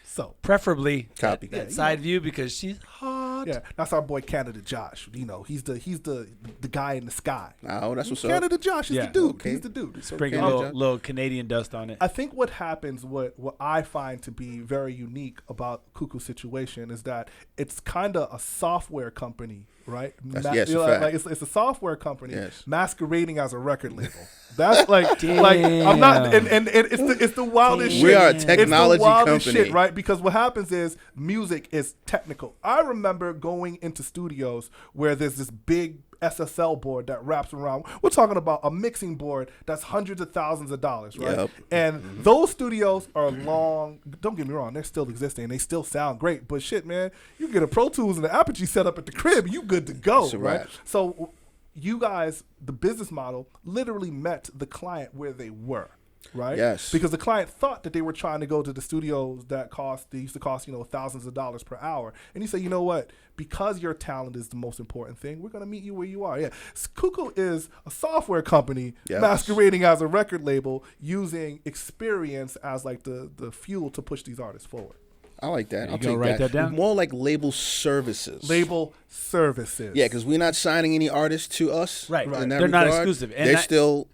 So Preferably Copy. that side view because she's hot. yeah, that's our boy Canada Josh. He's the guy in the sky. Oh, that's what's up. Canada Josh is the dude. Okay. He's the dude. Sprinkle Okay. a little Canadian dust on it. I think what happens, what I find to be very unique about Cuckoo's situation is that it's kind of a software company, right? Yes, a fact. like it's a software company Yes. masquerading as a record label. That's like I'm not, and it's the wildest shit. We are a It's technology the wildest company. shit, right? Because what happens is music is technical. I remember going into studios where there's this big SSL board that wraps around. We're talking about a mixing board that's hundreds of thousands of dollars, right? Yep. And those studios are long. Don't get me wrong; they're still existing. They still sound great. But shit, man, you get a Pro Tools and an Apogee set up at the crib, you good to go, That's a right? wrap. So you guys, the business model, literally met the client where they were. Right. Yes. Because the client thought that they were trying to go to the studios that used to cost thousands of dollars per hour, and you say, you know what? Because your talent is the most important thing, we're gonna meet you where you are. Yeah. Cuckoo is a software company masquerading as a record label, using experience as like the fuel to push these artists forward. I like that. I'll go take write that down. More like label services. Label services. Yeah, because we're not signing any artists to us. Right. In that They're not regard. exclusive. And They're I- still.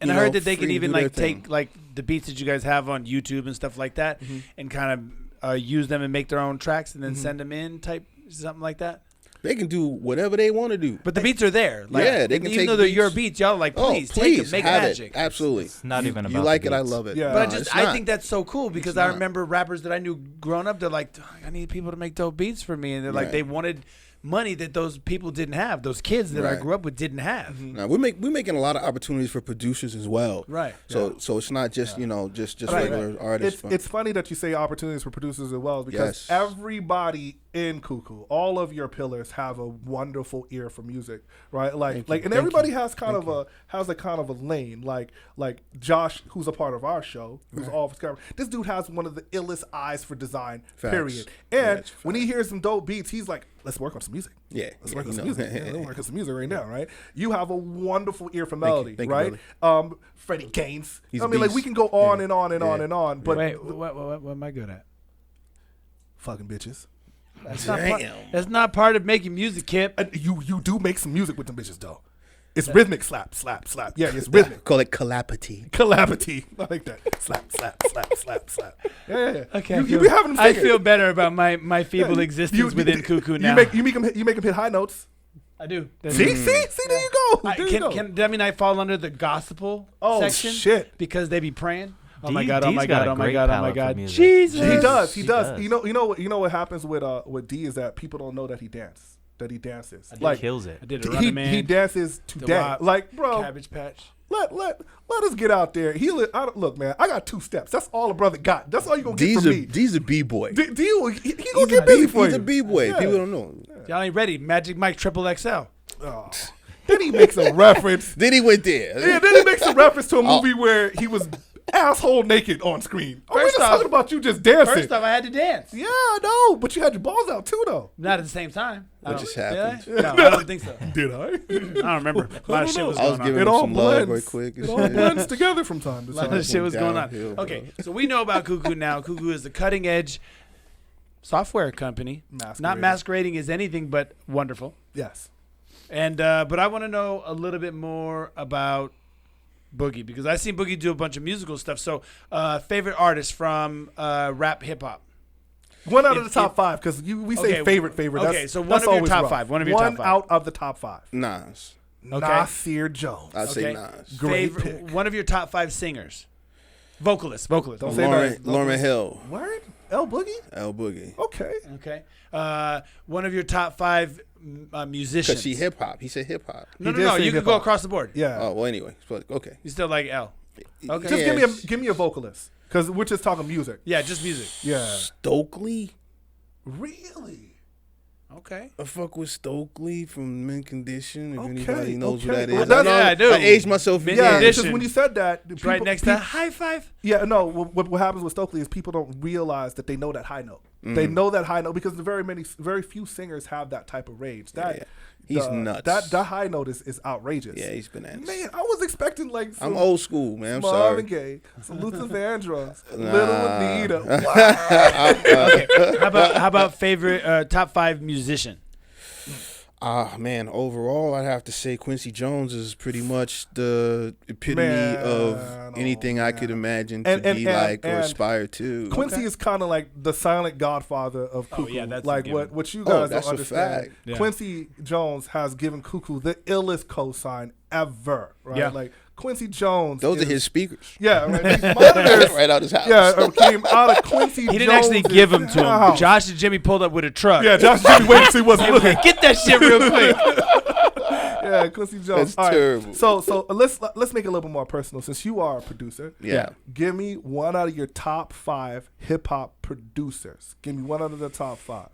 And you I heard know, that they free can to even do their like thing. take like the beats that you guys have on YouTube and stuff like that, and kind of use them and make their own tracks and then send them in, type something like that. They can do whatever they want to do. But the beats are there. Like, Yeah, they can even take though they're beats. your beats, y'all are like, please, take please it, make have magic. It. Absolutely. It's not even You about like the it, I beats. love it. Yeah. But No, I not. think that's so cool because I remember rappers that I knew growing up. They're like, I need people to make dope beats for me, and they're like, Right. they wanted money that those people didn't have. Those kids that I Right. grew up with didn't have. Now we're making a lot of opportunities for producers as well. Right. So it's not just just Right. regular artists. It's funny that you say opportunities for producers as well, because Yes. everybody in Cuckoo, all of your pillars have a wonderful ear for music, right? And everybody has kind of a lane. Like Josh, who's a part of our show, who's all of his camera. This dude has one of the illest eyes for design. Facts. Period. And That's when he hears some dope beats, he's like, let's work on some music. Yeah, Let's yeah, work on you some know. music. Yeah, let's work on some music right now, right? You have a wonderful ear for you. melody, Thank you, right? Freddie Gaines. He's I a mean, like, beast. we can go on and on and on and on, but Wait, what am I good at? fucking bitches. That's not part of making music, Kip. You do make some music with them bitches though. It's rhythmic, slap, slap, slap. Yeah, it's rhythmic. Call it calamity. Calamity. I like that. Slap, slap, slap, slap, slap. Yeah. Okay, You be having them I singing. feel better about my feeble Yeah, existence within Cuckoo now. You make them hit high notes. I do. See, there you go. There you go. Does that mean I fall under the gospel section? Shit. Because they be praying? Oh my D- God, oh D's my got God, a oh my great God, oh my palate for God. music. Jesus. He does. He does. You know what happens with D is that people don't know that he dances. He dances. He kills it. I did a running man. He dances The today. Wop, Like, bro, Cabbage Patch. let us get out there. Look, man, I got 2 steps. That's all a brother got. That's all you gonna get from me. D's a b-boy. He gonna get busy for you. He's a b-boy. Yeah. People don't know. Y'all ain't ready. Magic Mike Triple XL. Oh. Then he makes a reference. Then he went there. Yeah, then he makes a reference to a movie where he was asshole naked on screen. We're First just off- talking about you just dancing. First off, I had to dance. Yeah, I know, but you had your balls out too, though. Not at the same time. What just happened? Did I? No, I don't think so. Did I? I don't remember. A lot of shit was I was going on. giving It him all some love blends. right quick. It all blends together from time to A lot time. of shit was going on. Downhill, Okay, so we know about Cuckoo now. Cuckoo is the cutting edge software company. Not masquerading as anything but wonderful. Yes. And but I want to know a little bit more about Boogie, because I seen Boogie do a bunch of musical stuff. So favorite artist from rap hip hop. One out of the top 5, because we say Okay, favorite. Okay, so that's one of your always top rough. 5. One of your top 5. out of the top 5. Nas. Okay. Nasir Jones. I'd say Okay. Nas. Great Favorite, pick. one of your top 5 singers. Vocalist. Don't say Lauren Hill. Word? L Boogie? L Boogie. Okay. Okay. One of your top 5 musicians. Because she hip hop. He said hip hop. No. He did say You can hip go hop. across the board. Yeah. Oh well. Anyway, but okay. You still like L. Okay. Just give me a vocalist, because we're just talking music. Yeah, just music. Yeah. Stokely. Really? Okay. I fuck with Stokely from Mint Condition. If Okay, anybody knows who okay. that Well, is. that's- Yeah, I do. I aged myself. Mint Yeah, Yeah. Condition. because when you said that, It's right next to High Five. Yeah, no. What happens with Stokely is people don't realize that they know that high note. They know that high note because very few singers have that type of range. Yeah. He's nuts. That high note is outrageous. Yeah, he's bananas. Man, I was expecting like some I'm old school, man. I'm Marvin sorry. Gaye, some Luther Vandross, Nah. Little Anita. Wow. Okay. How about favorite top 5 musician? Man, overall, I'd have to say Quincy Jones is pretty much the epitome Man, of anything I could imagine to And- be like or and aspire to. Quincy is kind of like the silent godfather of Cuckoo. yeah, that's a like given. what you guys that's don't a understand. fact. Yeah. Quincy Jones has given Cuckoo the illest cosign ever. Right? Yeah. Like Quincy Jones. Those is, are his speakers. Yeah, right. These monitors. Right out his house. Yeah, came out of Quincy. He didn't actually give them to him. Josh and Jimmy pulled up with a truck. Yeah, Josh and Jimmy waited to see what's looking. Get that shit real quick. Yeah, Quincy Jones. That's All right, terrible. So let's make it a little bit more personal. Since you are a producer, Yeah. give me one out of your top 5 hip hop producers. Give me one out of the top 5.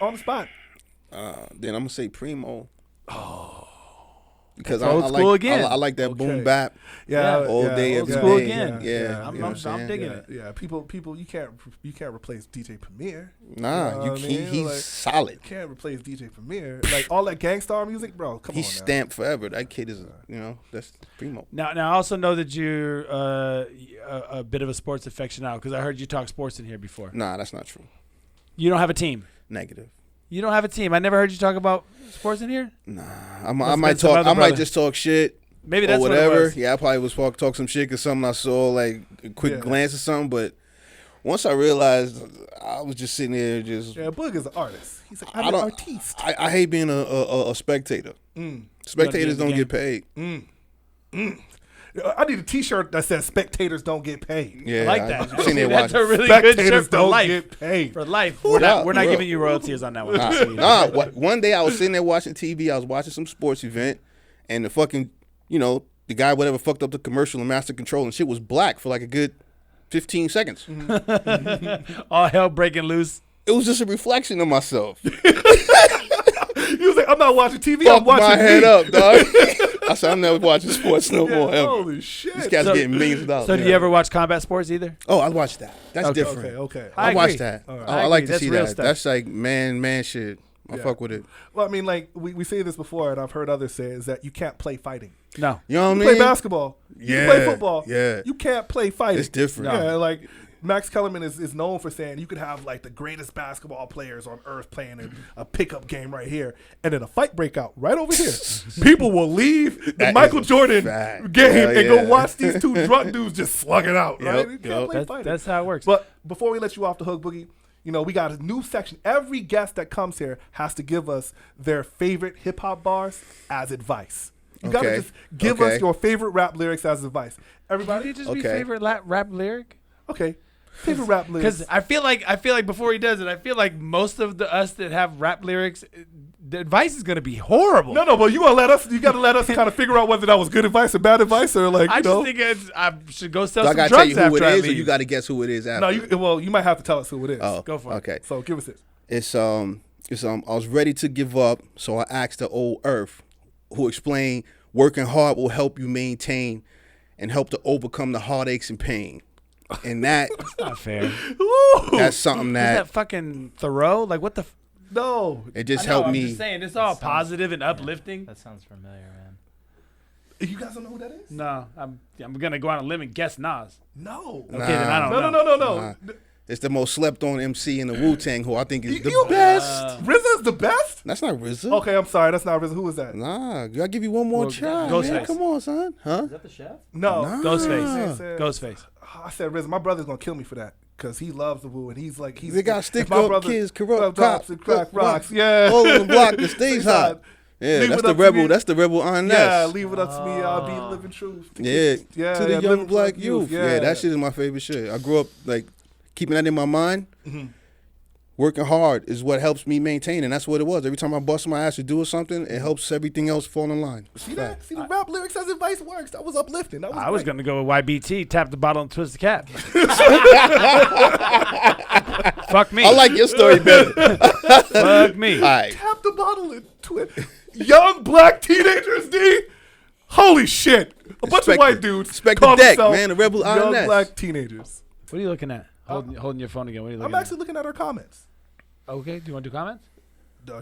On the spot. Then I'm gonna say Primo. because Old school again. I like that Okay. boom bap. Yeah, all yeah, day, old every school day. again. Yeah, I'm- you know I'm what saying? digging Yeah, it. yeah. People, you can't replace DJ Premier. Nah, You know you what I can't. mean? He's Like, solid. You can't replace DJ Premier. Like all that Gangstar music, bro. Come He's on now. stamped forever. That kid is, that's primo. Now I also know that you're a bit of a sports aficionado because I heard you talk sports in here before. Nah, that's not true. You don't have a team. Negative. You don't have a team. I never heard you talk about sports in here. Nah, I Must've might been some talk. other I might brother. just talk shit. Maybe or that's whatever. what it was. Yeah, I probably was talk some shit because something I saw, like a quick Yeah. glance or something. But once I realized, I was just sitting there, just Yeah, Boog is an artist. He's like, I I'm an don't. artiste. I hate being a spectator. Spectators You don't gotta get be paid. I need a T-shirt that says "Spectators don't get paid." Yeah, I like that. I've seen it That's a watching. really good Spectators shirt for don't life. get paid. For life. Ooh, We're not yeah, giving you royalties on that one. One day I was sitting there watching TV. I was watching some sports event, and the fucking, the guy whatever fucked up the commercial and master control and shit was black for like a good 15 seconds. All hell breaking loose. It was just a reflection of myself. He was like, "I'm not watching TV. I'm Fuck watching my head me." up, dog. I said I'm never watching sports no Yeah, more. Ever. holy This shit! guy's So- getting millions of dollars. So do you ever watch combat sports either? Oh, I watched that. That's Okay. different. Okay. I I watched agree. that. All right. I I like agree. to That's see real that. stuff. That's like man shit. I Yeah. fuck with it. Well, I mean, like we say this before, and I've heard others say is that you can't play fighting. No. You know what I You mean? play basketball. You Yeah, play football. yeah. You can't play fighting. It's different. Yeah, like Max Kellerman is known for saying you could have like the greatest basketball players on earth playing a pickup game right here, and then a fight break out right over here. People will leave the That Michael is a Jordan fact. game Hell and go yeah. watch these two drunk dudes just slug it out. Right? Yep, You can't yep. play fighting. That's how it works. But before we let you off the hook, Boogie, we got a new section. Every guest that comes here has to give us their favorite hip hop bars as advice. You gotta Okay. just give Okay. us your favorite rap lyrics as advice. Everybody, Did it just be Okay. favorite rap lyric? okay. Favorite rap lyrics. Because I feel like before he does it, I feel like most of us that have rap lyrics, the advice is gonna be horrible. No, but you gotta let us kind of figure out whether that was good advice or bad advice, or like I just think I should go sell So I some gotta tell you drugs who it after I is, or leave. you gotta guess who it is after. No, you might have to tell us who it is. Oh, Go for it. Okay. So give us it. It's I was ready to give up, so I asked the old Earth, who explained working hard will help you maintain and help to overcome the heartaches and pain. And That's not fair. that's something Is that that fucking Thoreau? Like what the? No, it just I know, helped I'm me. just saying, it's all positive and uplifting. That sounds familiar, man. you guys don't know who that is? No, I'm gonna go on a limb and guess Nas. No. Okay, then I don't know. No. Nah. It's the most slept on MC in the Wu-Tang, who I think is the You- best. RZA's the best? That's not RZA. Okay, I'm sorry. That's not RZA. Who is that? Nah, I'll give you one more Well, try. Ghostface. Man. Come on, son. Huh? Is that the chef? No. Nah. Ghostface. Ghostface. I said RZA. My brother's gonna kill me for that because he loves the Wu, and he's like They got if stick my up brother- kids, corrupt cops, cops, and crack rock, rocks. Yeah, all over the block that stays hot. Yeah, Leave that's it the up to rebel. me. That's the rebel on Yeah, that. leave it up to me. I'll be living truth. Yeah, yeah, to the young living black youth. Yeah. Yeah, that shit is my favorite shit. I grew up like keeping that in my mind. Mm-hmm. Working hard is what helps me maintain, and that's what it was. Every time I bust my ass to do something, it helps everything else fall in line. See that? See the rap lyrics as advice works. That was uplifting. That was I was great. gonna go with YBT. Tap the bottle and twist the cap. Fuck me. I like your story better. Fuck me. All right. Tap the bottle and twist. Young black teenagers, D. Holy shit! A bunch of Expect white it. dudes. Expect the call deck, themselves man. The rebel young INS. black teenagers. What are you looking at? Holding your phone again. What are you looking I'm at? actually looking at our comments. Okay. Do you want to do comments?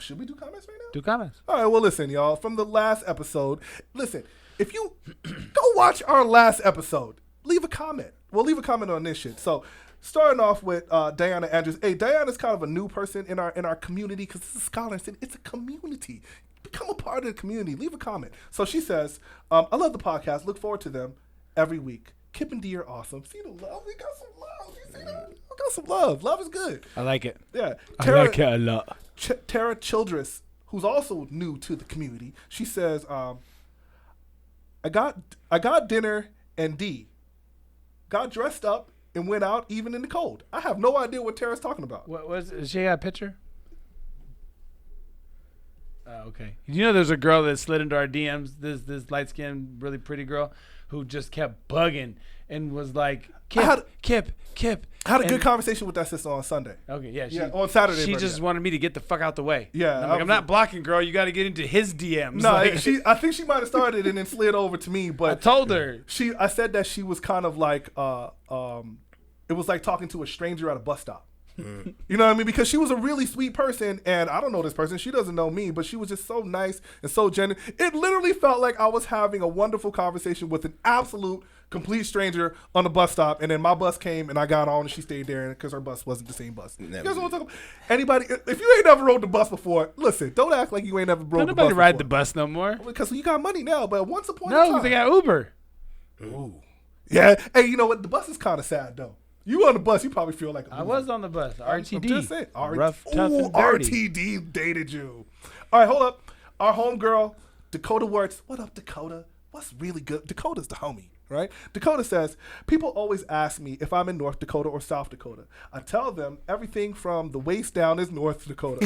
Should we do comments right now? Do comments. All right, well, listen, y'all. From the last episode, listen, if you go watch our last episode, leave a comment. We'll leave a comment on this shit. So, starting off with Diana Andrews. Hey, Diana's kind of a new person in our community because it's a scholar. It's a community. Become a part of the community. Leave a comment. So she says, I love the podcast. Look forward to them every week. Kip and D are awesome. See the love? We got some love. You see that? We got some love. Love is good. I like it. Yeah. I like it a lot. Tara Childress, who's also new to the community, she says, I got dinner and D got dressed up and went out even in the cold. I have no idea what Tara's talking about. What was? She got a picture? Okay. You know, there's a girl that slid into our DMs. This light skinned, really pretty girl who just kept bugging and was like, Kip. I had a good conversation with that sister on Sunday. Okay, yeah. On Saturday. She just wanted me to get the fuck out the way. Yeah. And I'm like, I'm not blocking, girl. You got to get into his DMs. No, like, I think she might have started and then slid over to me. But I told her. I said that she was kind of like, it was like talking to a stranger at a bus stop. You know what I mean? Because she was a really sweet person, and I don't know this person. She doesn't know me, but she was just so nice and so genuine. It literally felt like I was having a wonderful conversation with an absolute complete stranger on the bus stop, and then my bus came, and I got on, and she stayed there because her bus wasn't the same bus. You guys want to talk about? Anybody, if you ain't never rode the bus before, listen, don't act like you ain't never rode the bus before. Nobody ride the bus no more. Because you got money now, but once upon a time. No, they got Uber. Ooh. Yeah. Hey, you know what? The bus is kind of sad, though. You on the bus, you probably feel like a loser. I was on the bus. RTD. I'm just saying. Rough, tough, and dirty. RTD dated you. All right, hold up. Our homegirl, Dakota Wirtz. What up, Dakota? What's really good? Dakota's the homie, right? Dakota says, people always ask me if I'm in North Dakota or South Dakota. I tell them everything from the waist down is North Dakota.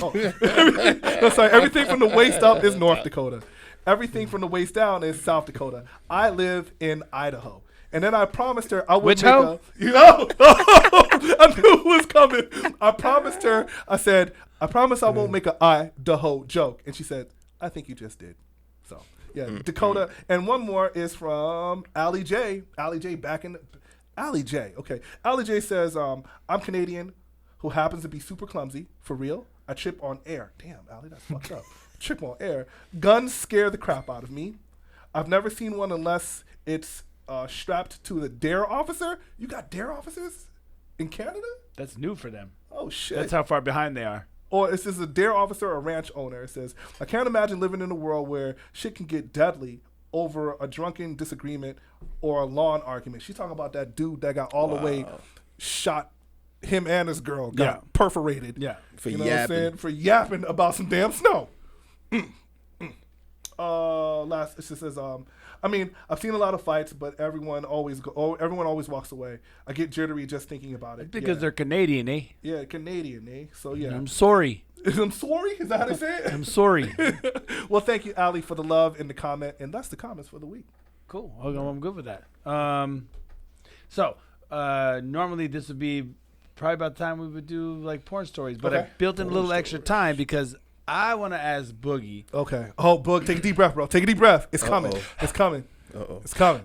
Everything from the waist up is North Dakota. Everything from the waist down is South Dakota. I live in Idaho. And then I promised her I would I knew it was coming. I promised her, I said, I promise I won't make an Idaho joke. And she said, I think you just did. So, yeah, Dakota. And one more is from Allie J. Allie J Allie J. Okay. Allie J says, I'm Canadian who happens to be super clumsy. For real. I trip on air. Damn, Allie, that's fucked up. Trip on air. Guns scare the crap out of me. I've never seen one unless it's strapped to the dare officer. You got dare officers in Canada? That's new for them. Oh, shit. That's how far behind they are. Or it says a dare officer or ranch owner. It says, I can't imagine living in a world where shit can get deadly over a drunken disagreement or a lawn argument. She's talking about that dude that got all the way shot. Him and his girl got perforated. Yeah. For you know yapping. what I'm saying? For yapping about some damn snow. It just says, I mean, I've seen a lot of fights, but everyone always walks away. I get jittery just thinking about it. Because they're Canadian, eh? Yeah, Canadian, eh? So, yeah. I'm sorry. I'm sorry? Is that how they say it? I'm sorry. Well, thank you, Ali, for the love and the comment. And that's the comments for the week. Cool. I'm good with that. Normally this would be probably about the time we would do like porn stories, but I built in a little extra time because I want to ask Boogie. Okay. Oh, Boog, take a deep breath, bro. Take a deep breath. It's coming. It's coming. It's coming.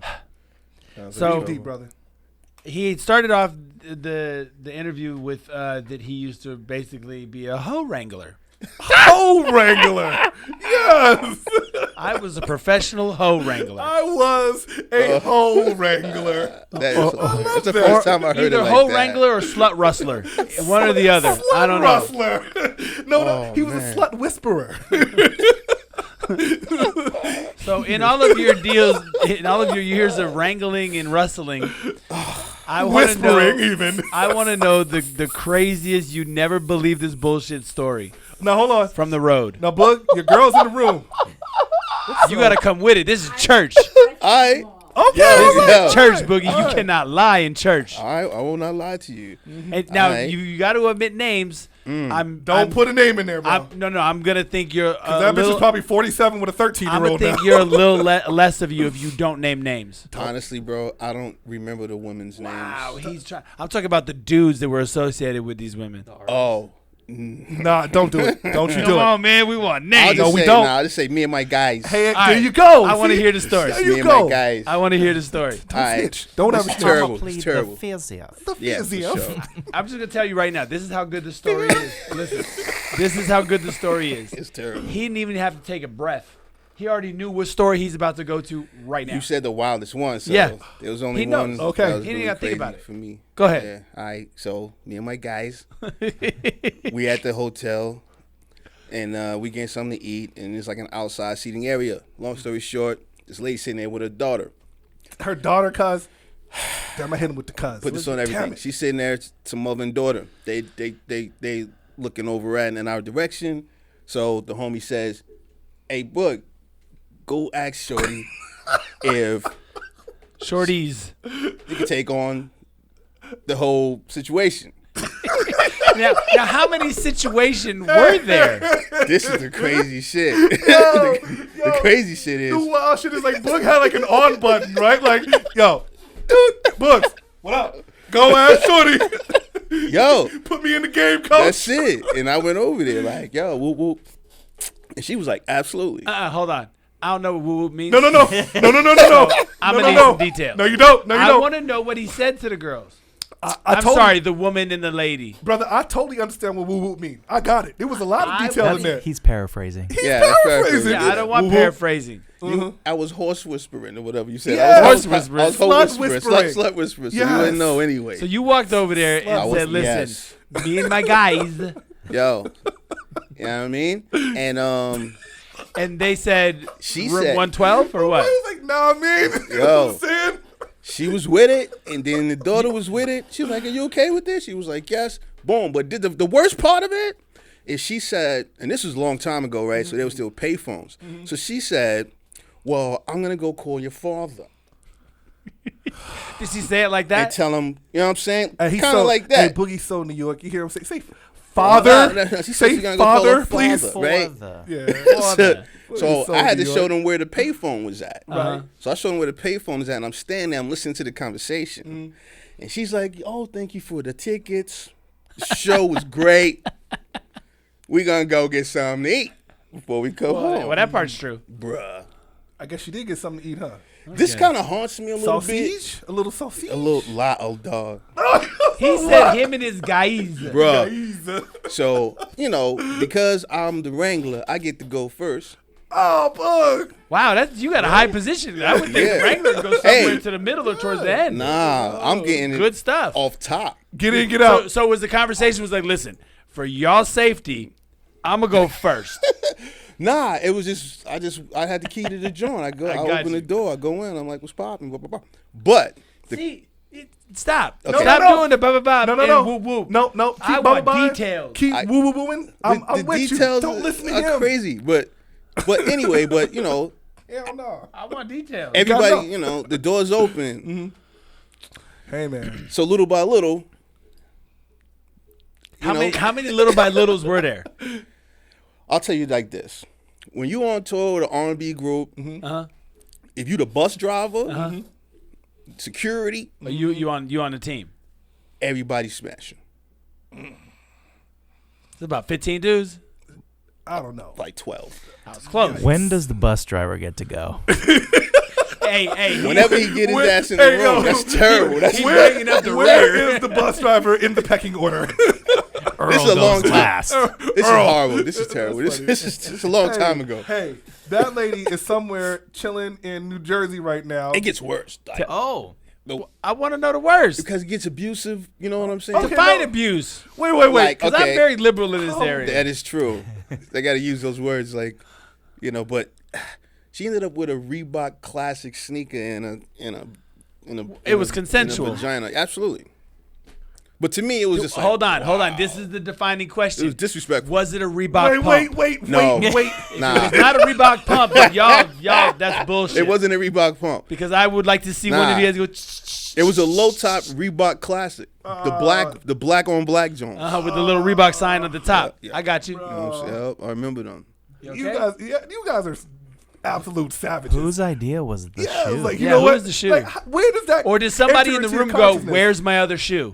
So deep, brother. He started off the interview with that he used to basically be a Hoe Wrangler. Hoe Wrangler. Yes. I was a professional Hoe Wrangler. I was a Hoe Wrangler. That's the first time I heard it Either like Hoe that. Wrangler or Slut Rustler. One or the other. I don't know. Rustler. No, he was a slut whisperer. So in all of your deals, in all of your years of wrangling and rustling, I want to know. Even. I want to know the craziest. You never believe this bullshit story. Now hold on. From the road. Now, Boog, your girl's in the room. You got to come with it. This is church. Okay. Church, Boogie. You cannot lie in church. I will not lie to you. And now you got to admit names. Don't put a name in there, bro. I'm gonna think you're. That bitch is probably 47 with a 13-year-old. I'm gonna think you're a little less of you if you don't name names. Honestly, bro, I don't remember the women's names. Wow, he's trying. I'm talking about the dudes that were associated with these women. Oh. Nah, don't do it. Don't you do it. Come on, man. We want names. I'll just say me and my guys. Hey, there you go. I want to hear the story. There you go. Me and my guys. I want to hear the story. Don't ever terrible. It's terrible. Yeah, for sure. I'm just gonna tell you right now. This is how good the story is. Listen, this is how good the story is. It's terrible. He didn't even have to take a breath. He already knew what story he's about to go to right now. You said the wildest one, so yeah. There was only one. Okay. He didn't gotta think about it for me. Go ahead. Yeah. All right. So me and my guys, we at the hotel, and we getting something to eat, and it's like an outside seating area. Long story short, this lady sitting there with her daughter. Her daughter, cuz. Damn, I hit him with the cuz. Put this on everything. She's sitting there, it's a mother and daughter. They looking over in our direction. So the homie says, "Hey, Boog, go ask Shorty if Shorties you can take on the whole situation." Now, how many situations were there? This is the crazy shit. The crazy shit is. The wild shit is like Boog had like an on button, right? Like, yo, Boogs, what up? Go ahead, shorty. Yo, Put me in the game, coach. that's it. And I went over there like, yo, whoop whoop. And she was like, absolutely. Hold on. I don't know what whoop means. No. I'm going to need some details. No, you don't. I want to know what he said to the girls. I'm sorry, the woman and the lady. Brother, I totally understand what woo woo mean. I got it. There was a lot of detail in there. He's paraphrasing. Yeah, that's paraphrasing. Yeah, I don't want paraphrasing. I was horse whispering or whatever you said. Yeah. I was Horse I was Slut whispering. whispering. Slut whispering. So Yes. you wouldn't know anyway. So you walked over there and I was- said, listen, yes. me and my guys. Yo. You know what I mean? And And they said, She room said- 112 or I what? was like, nah, man. You know Yo. what I'm saying? she was with it, and then the daughter was with it. She was like, are you okay with this? She was like, yes. Boom. But the worst part of it is she said, and this was a long time ago, right? So there were still payphones. So she said, well, I'm going to go call your father. Did she say it like And that? tell him, you know what I'm saying? And Kind of like that. Hey, Boogie's so New York. You hear him say father. No, she said Say she's gonna go call her father, please. father, right? Yeah. Father. So So I had to New show York. them where the payphone was at. Uh-huh. So I showed them where the payphone is at, and I'm standing there, I'm listening to the conversation. Mm-hmm. And she's like, oh, thank you for the tickets. The show was great. We gonna go get something to eat before we come home. Well, that part's true. Bruh. I guess she did get something to eat, huh? This kind of haunts me a little bit. Sausage? A little sausage? A little lot of dog. He said him and his guys. Bruh. So, you know, because I'm the Wrangler, I get to go first. Oh, Bug. Wow, you got a high position. I would think Yeah. Wrangler would go somewhere Hey. to the middle or towards the end. Nah, I'm getting Good it stuff. off top. Get in, get out. So was the conversation was like, listen, for y'all safety, I'm gonna go first. Nah, it was just I had the key to the joint. I got open you. the door, I go in, I'm like, what's popping? Blah, blah, blah. But Stop. Okay. Stop No. doing the blah blah blah. No. and whoop whoop. No. Keep I want bubba-buying. details. Keep I- woo-woo-wooing. I'm the with you. details Don't listen to are him. crazy. But anyway, but you know, Hell no. I want details. everybody, know. you know, the door's open. Hey, man. So little by little, How many little by littles were there? I'll tell you like this: when you on tour with an R&B group, Uh-huh. if you the bus driver, security, You on the team? everybody's smashing. It's about 15 dudes. I don't know. Like 12. I was close. When does the bus driver get to go? Hey. Whenever he get his Where- ass in the hey, room, yo, that's terrible. That's He's where, bringing up the Where rear. is the bus driver in the pecking order? this is a long time. last. This is horrible. This is terrible. This is a long time ago. Hey, that lady is somewhere chilling in New Jersey right now. It gets worse. Like, Oh. I want to know the worst. because it gets abusive. You know what I'm saying? Okay. Define no. abuse. Wait. Like, Because okay, I'm very liberal in this area. that is true. They got to use those words, like, you know. But she ended up with a Reebok classic sneaker It was consensual. in a vagina. Absolutely. But to me, it was just like, Hold on. This is the defining It question. was disrespectful. Was it a Reebok pump? Wait. No. Wait. Nah, It's not a Reebok pump, but y'all, that's bullshit. it wasn't a Reebok pump. Because I would like to see one Nah. of you guys go It was a low top Reebok classic, the black on black joint. with the little Reebok sign on the top. Yeah. I got you. You know what I'm saying? Yep, I remember them. You guys are absolute savages. Whose idea was the yeah, shoe? it's like, you Yeah, know who what? is the shoe? Like, where does that? Or did somebody in enter the into your room go, consciousness? "Where's my other shoe"?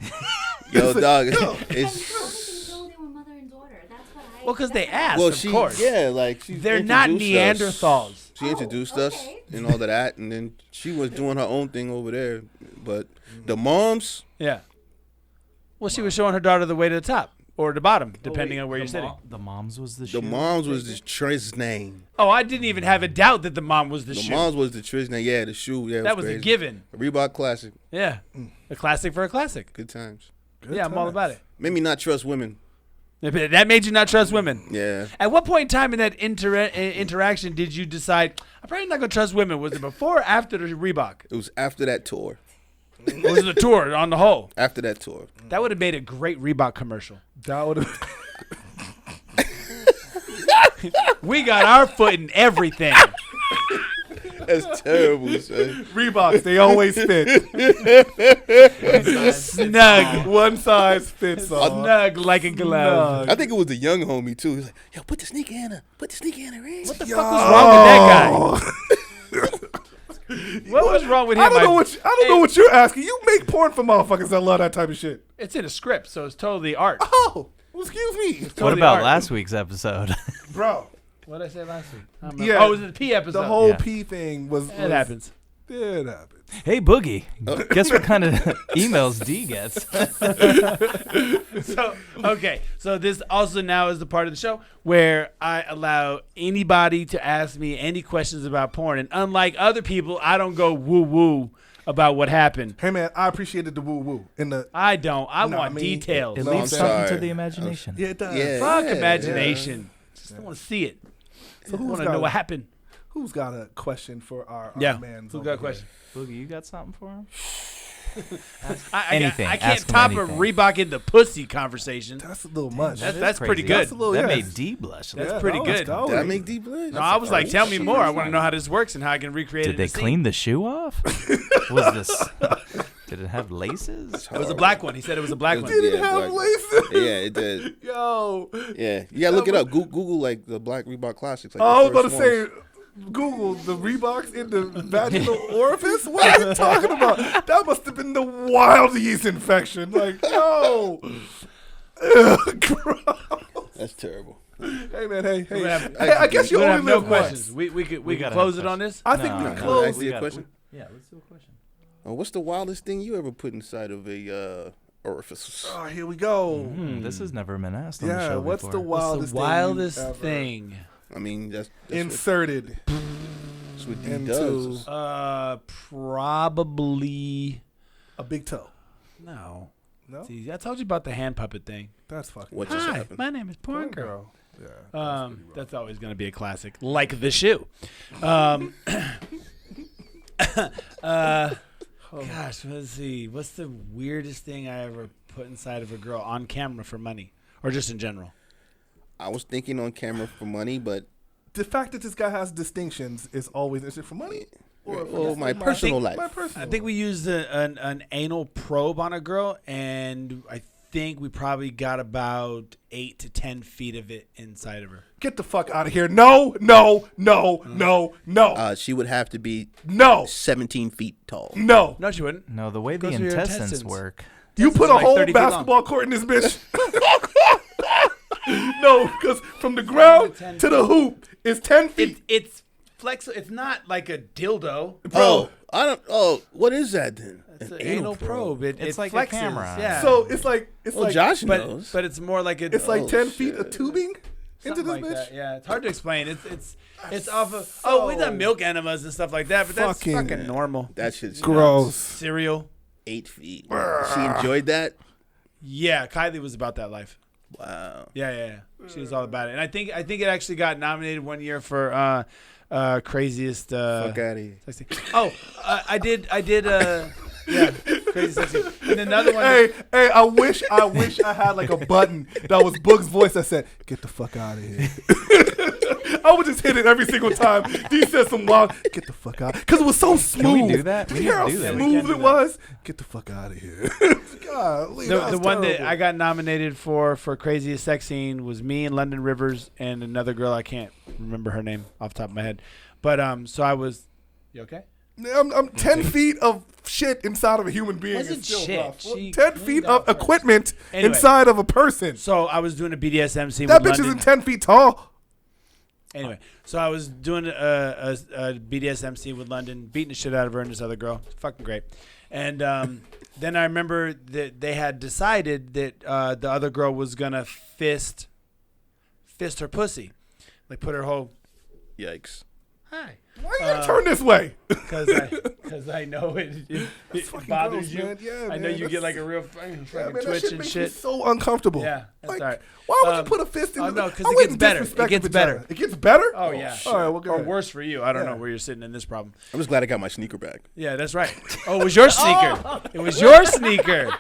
Yo, dog, it's They were mother and daughter. That's what I. Well, because they asked, well, of course. like she They're not introduced us. Neanderthals. She introduced us okay. and all of that, and then she was doing her own thing over there. But the moms, Yeah. Well, she was showing her daughter the way to the top or the bottom, depending on where you're sitting. The mom's was the the shoe. moms was the Triz name. Oh, I didn't even have a doubt that the mom was the The shoe. moms was the Triz name. Yeah, the shoe. Yeah, That was a crazy. given. A Reebok classic. Yeah. A classic for a classic. Good times. Yeah, I'm all about it. Made me not trust women. That made you not trust women. Yeah. At what point in time in that interaction did you decide, I'm probably not going to trust women? Was it before or after the Reebok? It was after that tour. Or was it the tour on the whole? After that tour. That would have made a great Reebok commercial. That would have. We got our foot in everything. That's terrible, son. Reeboks, they always fit. Snug. One size fits all. Snug like a glove. I think it was the young homie too. He's like, "Yo, put the sneaker in her. Put the sneaker in her ring." What the fuck was wrong with that guy? What was wrong with him? I don't know what you're asking. You make porn for motherfuckers that love that type of shit. It's in a script, so it's totally art. Oh, well, excuse me. What Totally about art. last week's episode? Bro. What did I say last week? Yeah. Oh, it was the P episode. The whole Yeah. P thing was. It happens. It happens. Hey, Boogie. Guess what kind of emails D gets? So this also now is the part of the show where I allow anybody to ask me any questions about porn, and unlike other people, I don't go woo woo about what happened. Hey man, I appreciated the woo woo in the. I don't. I No, want I mean, details. It No, leaves I'm something to sorry. the imagination. Yeah, it does. Yeah. Fuck imagination. Just want to see it. So I who's want to got know what happened. Who's got a question for our man? Who got a question? Boogie, you got something for him? Anything. I can't Ask him top anything. a Reebok in the pussy conversation. That's a little much. That's pretty crazy. good. That's a little. That yeah. made D blush. That's Yeah, pretty that was good. dope. Did I make deep blood? No, I was like, tell me shit. more. I want to know how this works and how I can recreate it. Did they in the clean the shoe off? Was this? Did it have laces? It was a black one. He said it was a black one. Did it Yeah, have black. laces? Yeah, it did. Yo. Yeah, you gotta look it up. Google like the Black Reebok Classics. Like I was the about to first say, Google the Reeboks in the vaginal orifice. What are you talking about? That must have been the wild yeast infection. Like, yo. Ugh, gross. ones. That's terrible. Hey man, hey. We have- Hey, I guess you We only have no live questions. once. We could gotta close have it on this. I think No, we no, can no. close. I see a question. Yeah, let's do a question. What's the wildest thing you ever put inside of a orifice? Oh, here we go. This has never been asked on the Yeah, show what's before. the What's wildest, the wildest thing? thing? I mean, that's Inserted what D into does. Probably a big toe. no. No, See, I told you about the hand puppet thing. that's fucking. What just Hi, happened? my name is Porn Girl. Yeah. That's always going to be a classic, like the shoe. Gosh, let's see. What's the weirdest thing I ever put inside of a girl on camera for money, or just in general? I was thinking on camera for money, but The fact that this guy has distinctions is always is it for money? well, my personal life. My personal. I think we used an anal probe on a girl, and I think we probably got about 8 to 10 feet of it inside of her. Get the fuck out of here! No! She would have to be No! 17 feet tall. No! No, she wouldn't. No, the way the Goes to your intestines intestines. work. You put a like whole 30 feet long. basketball court in this bitch. No, because from the ground to the hoop is 10 feet. It's flexible. It's not like a dildo. Oh, I don't. Oh, what is that then? It's an anal probe. It's it like a flexes. camera. Yeah. So it's like Well, Josh but knows. but it's more like a. it's like Oh, 10 feet shit. of tubing into something this like bitch. that. Yeah, it's hard to explain. It's off of. Oh, we done milk enemas and stuff like that, but that's Fucking- fucking normal. That shit's Gross. Cereal. 8 feet. She enjoyed that. Yeah, Kylie was about that life. Wow. Yeah. She was all about it, and I think it actually got nominated one year for craziest. Fuck out of here. Sexy. Oh, I did. Yeah, crazy sexy. And another one. Hey, I wish I had like a button that was Boog's voice that said, "Get the fuck out of here." I would just hit it every single time. He said some wild, "Get the fuck out," because it was so smooth. we do that? Did We you hear need how to do that. We smooth can do it that. was? Get the fuck out of here. Golly, The one that terrible. I got nominated for craziest sex scene was me and London Rivers and another girl. I can't remember her name off the top of my head, but so I was. You okay? I'm 10 feet of shit inside of a human being. Wasn't is still shit. rough. She 10 cleaned feet out of first. equipment Anyway. inside of a person. So I was doing a BDSM scene That with bitch London. isn't 10 feet tall. Anyway, so I was doing a BDSM scene with London, beating the shit out of her and this other girl. Fucking great. And then I remember that they had decided that the other girl was gonna fist her pussy, like put her whole Yikes. hi, Why you gotta turn this way? because I know it fucking bothers gross, you. man. Yeah, I know man, you get that's- like a real fucking Yeah, man, that twitch shit and makes shit. me so uncomfortable. Yeah, that's Like, all right. why would you put a fist in oh, the no, 'cause I it wouldn't gets better. disrespect It gets the vagina. better. It gets better? Oh yeah, All right, well, go or ahead. worse for you. I don't Yeah. know where you're sitting in this problem. I'm just glad I got my sneaker back. Yeah, that's right. Oh, it was your sneaker. It was your sneaker.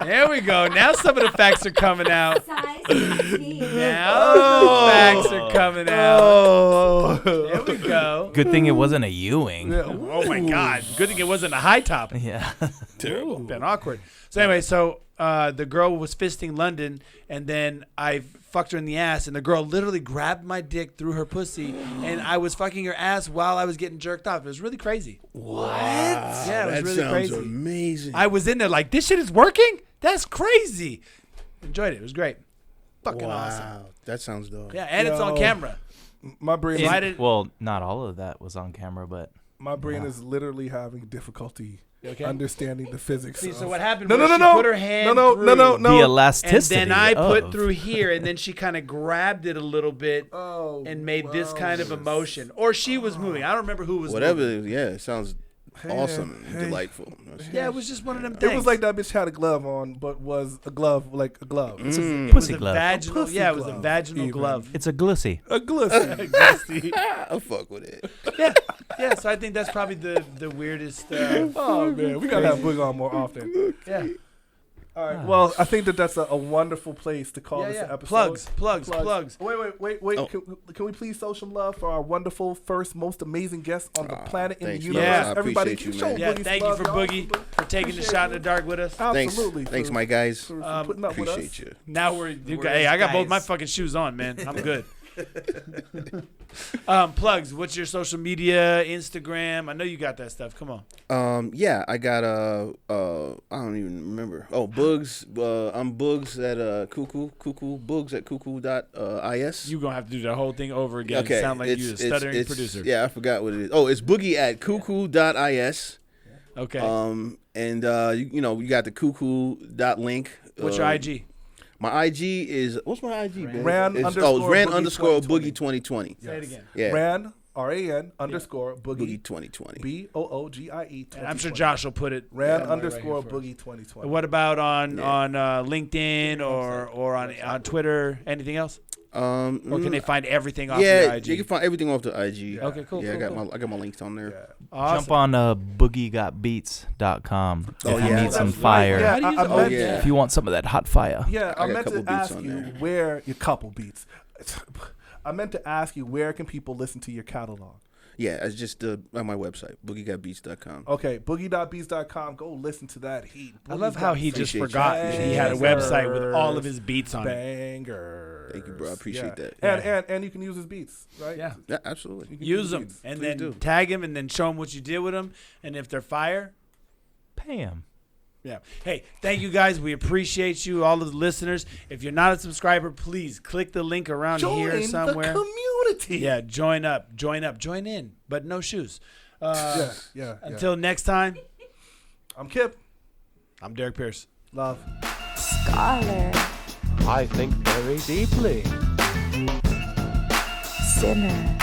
There we go. Now some of the facts are coming out. Size 16. Now the facts are coming out. Oh. There we go. Good thing it wasn't a Ewing. Yeah. Oh my God. Good thing it wasn't a high top. Yeah. Terrible. Been awkward. So anyway, the girl was fisting London, and then I fucked her in the ass, and the girl literally grabbed my dick through her pussy, and I was fucking her ass while I was getting jerked off. It was really crazy. What? Yeah, it was that really sounds crazy. amazing. I was in there like, this shit is working? That's crazy. Enjoyed it. It was great. Fucking awesome. Wow, that sounds dope. Yeah, and it's on Yo. camera. My brain, So I didn't- Well, not all of that was on camera, but my brain is literally having difficulty okay? understanding the physics. See, of- so what happened No, was no, she no, put her hand no, through, the no. elasticity. and then I put of- through here, and then she kind of grabbed it a little bit Oh, and made this kind of a motion. Or she was moving. I don't remember who was Whatever. moving. Yeah, it sounds awesome and hey. delightful. Yeah, it was just one of them things. It was like that bitch had a glove on, but was a glove like a glove. It was Pussy a glove. vaginal, pussy yeah, it was a glove, vaginal even. glove. It's a glissy. A glissy. I'll fuck with it. Yeah, so I think that's probably the weirdest. Oh man, we gotta have Boogie on more often. Yeah. All right. Well, I think that's a wonderful place to call this an episode. Plugs. Wait. Oh. Can we please show some love for our wonderful first, most amazing guest on the planet in the thanks, universe? man. I Everybody, appreciate you, show man. Yeah, Boogie thank some you for love, Boogie y'all. for taking the shot in the dark with us. Absolutely. Thanks, for- my guys. for putting up with us. Appreciate you. Now We're hey, I got both guys. my fucking shoes on, man. I'm good. Plugs. What's your social media, Instagram? I know you got that stuff. Come on. Yeah, I got I don't even remember. Oh, Boogs. I'm Boogs at Cuckoo. Boogs at cuckoo.is. You gonna have to do the whole thing over again. Okay, Sound like you a stuttering producer. Yeah, I forgot what it is. Oh, it's Boogie at cuckoo.is. Okay. And you got the cuckoo.link. What's your IG? My IG is what's my IG? man? Ran It's underscore Ran Boogie underscore 2020. Boogie 2020. Say it again. Yeah, Ran RAN underscore Boogie Boogie 2020. BOOGIE. And I'm sure Josh will put it. Ran somewhere underscore right here for us. Boogie 2020. What about on Yeah. LinkedIn or on Twitter? Anything else? Or can they find everything off your Yeah, IG? you can find everything off the IG. Okay, cool. Yeah, cool. I got my links on there. Awesome. Jump on boogiegotbeats.com Oh, if you yeah. need some That's right. fire. Yeah, How do you use I it? meant Oh, yeah. If you want some of that hot fire. Yeah, I got a meant couple to beats ask on you there. where your couple beats. I meant to ask you where can people listen to your catalog? Yeah, it's just on my website, boogiegotbeats.com. Okay, boogie.beats.com. Go listen to that heat. I love how he just Appreciate you. forgot that he had a website with all of his beats on it. Bangers. Thank you, bro. I appreciate that. And you can use his beats, right? Yeah. Yeah, absolutely. You can Use his them beats. and Please then do. tag him and then show him what you did with them. And if they're fire, Pay him. yeah. Hey, thank you guys. We appreciate you, all of the listeners. If you're not a subscriber, please click the link around Join here somewhere. the community. Yeah, join in, but no shoes. Yeah. Until next time, I'm Kip. I'm Derrick Pierce. Love. Scholar, I think very deeply. sinner,